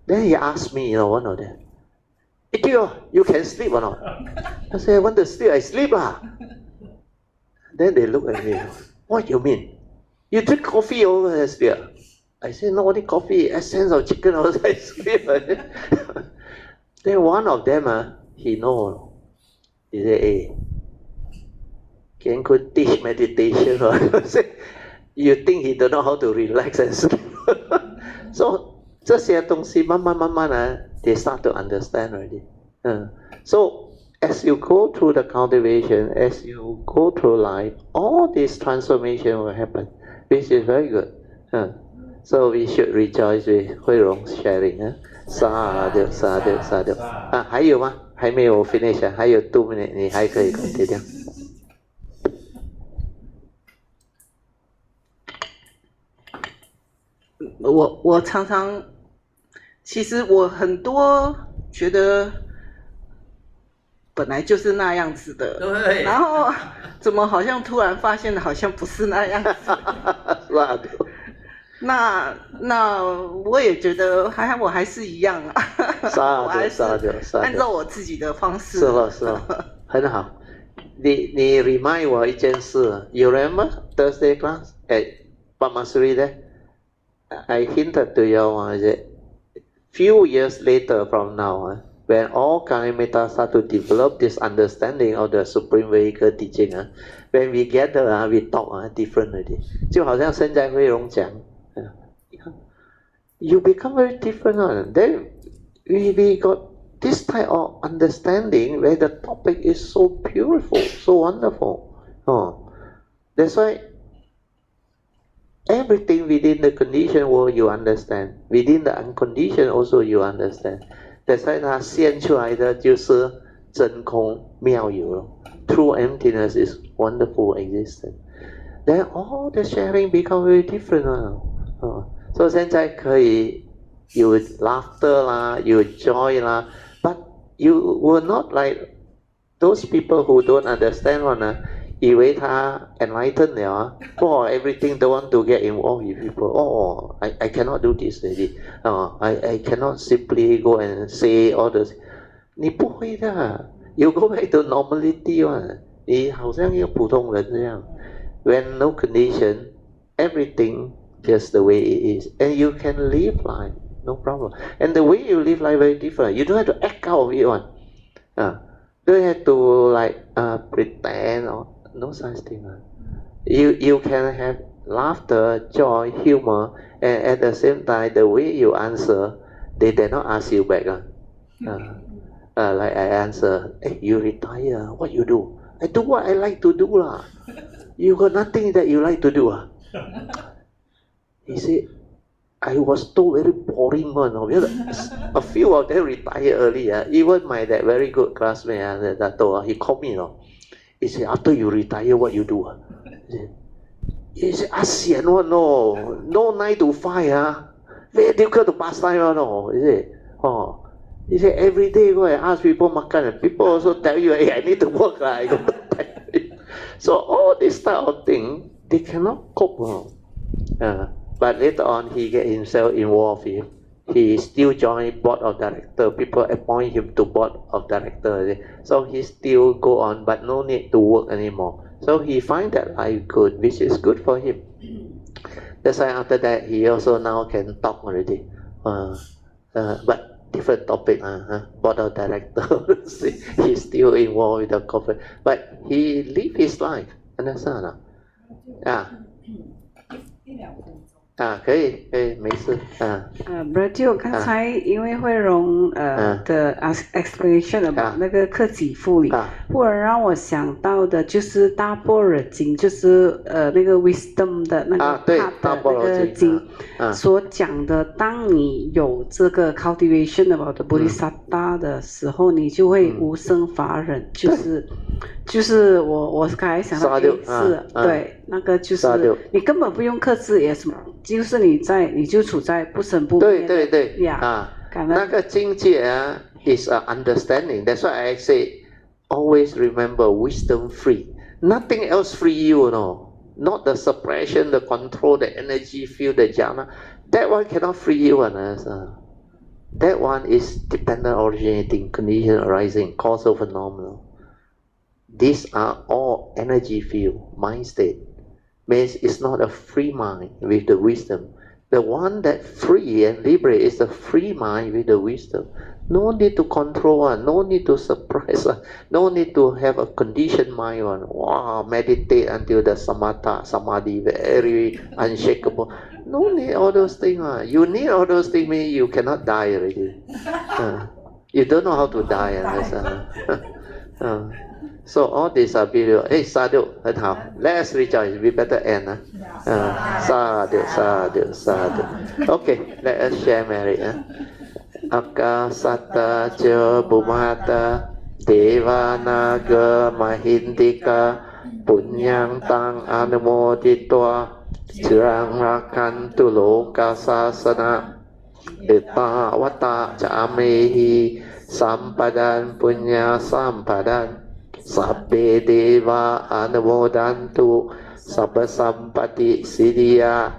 Then he asked me, one of them, you can sleep or not? I said, I want to sleep, I sleep. Then they look at me, what you mean? You drink coffee over and sleep? I said, not only coffee, essence of chicken also I sleep. Then one of them, he know. He said, hey, Ken could teach meditation. You think he don't know how to relax and sleep? So, 这些东西慢慢 they start to understand already. So, as you go through the cultivation, as you go through life, all this transformation will happen, which is very good. So we should rejoice with Hui Rung sharing. Sadhu, sadhu, sadhu. 还有吗？还没有 finish 还有2 minutes， 你还可以 continue。我常常，其实我很多觉得本来就是那样子的，对，然后怎么好像突然发现好像不是那样子。那我也觉得我还是一样啊，我还是按照我自己的方式。是了，很好。你 remind 我一件事 ，You remember Thursday class at Pamasuri there? I hinted to you that few years later from now, when all Kalimita start to develop this understanding of the Supreme Vehicle teaching, when we gather, we talk different already. 就好像现在慧荣讲。You become very different. Then we got this type of understanding where the topic is so beautiful, so wonderful. That's why everything within the conditioned world you understand. Within the unconditioned also you understand. That's why 它现出来的就是真空妙有。True emptiness is wonderful existence. Then all the sharing become very different. So 现在可以有 laughter 啦，有 joy 啦 but you will not like those people who don't understand one 以为他 enlightened 了everything don't want to get involved with people. I cannot do this already. I cannot simply go and say all this. 你不会的 You go back to normality 你好像一个普通人这样 When no condition, everything just the way it is, and you can live life, no problem. And the way you live life very different. You don't have to act out of it one. Don't have to like pretend or no such thing. You can have laughter, joy, humor, and at the same time, the way you answer, they dare not ask you back. Like I answer, hey, you retire, what you do? I do what I like to do lah. You got nothing that you like to do. He said, I was told very boring one. A few of them retired early. Even my that very good classmate, he called me. He said, after you retire, what you do? He said, He said, ASEAN one, no 9 to 5, very difficult to pass time, no. He said, oh. He said, every day go and ask people makan, and people also tell you, hey, I need to work, I got no time. So all this type of thing, they cannot cope. But later on, he get himself involved. He still joined board of director. People appoint him to board of director. So he still go on, but no need to work anymore. So he find that life good, which is good for him. That's why after that, he also now can talk already. But different topic, board of director. He's still involved with the corporate, but he live his life. Understand? 可以，没事。Brother， 刚才因为慧荣的 explanation about 那个克己复礼，忽然让我想到的就是大般若经，就是那个 wisdom 的那个 part 的那个经所讲的，当你有这个 cultivation about the bodhisattva 的时候，你就会无生法忍，就是我刚才想到是对，那个就是你根本不用克制也什么。就是你就处在不生不灭。对呀，那个境界is a understanding. That's why I say always remember wisdom free. Nothing else free you, Not the suppression, the control, the energy field, the jhana. That one cannot free you, That one is dependent originating, condition arising, causal phenomenon. These are all energy field, mind state. Means it's not a free mind with the wisdom. The one that free and liberate is the free mind with the wisdom. No need to control no need to suppress no need to have a conditioned mind Wow, meditate until the samadhi very unshakable. No need all those things You need all those things means you cannot die already. You don't know how to die So all these are beautiful. Hey, sadhu, 很好。Let's rejoice. We better end. Sadhu. Okay, let us share merit. Akasata ca bhumata devanaga mahindika punyang tang anumoditwa cirang rakantu lokasasana etawata camehi sampadan punya sampadan Sabbe deva anumodantu sabba sampati siddhya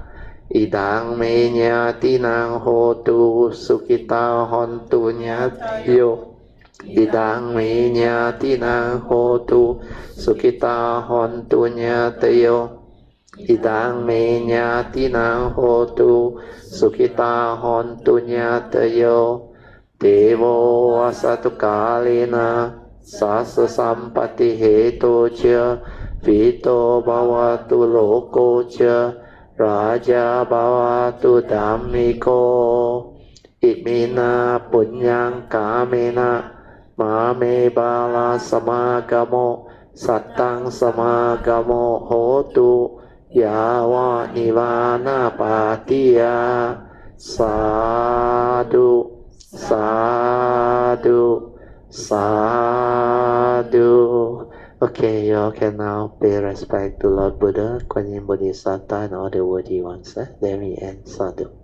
idang me nyatinang hotu sukita hontu nyatyo idang me nyatinang hotu sukita hontu nyatyo idang me nyatinang hotu sukita hontu nyatyo devo asatu kalena Sasa sampati heto cha vito bhavatu loko cha raja bhavatu dhammiko imina punyang kamena mame bala samagamo sattang samagamo hotu yawa nivana patiya sadhu Sadhu. Okay, you all can now pay respect to Lord Buddha, Kuan Yin Bodhisattva, and all the worthy ones. Then we end. Sadhu.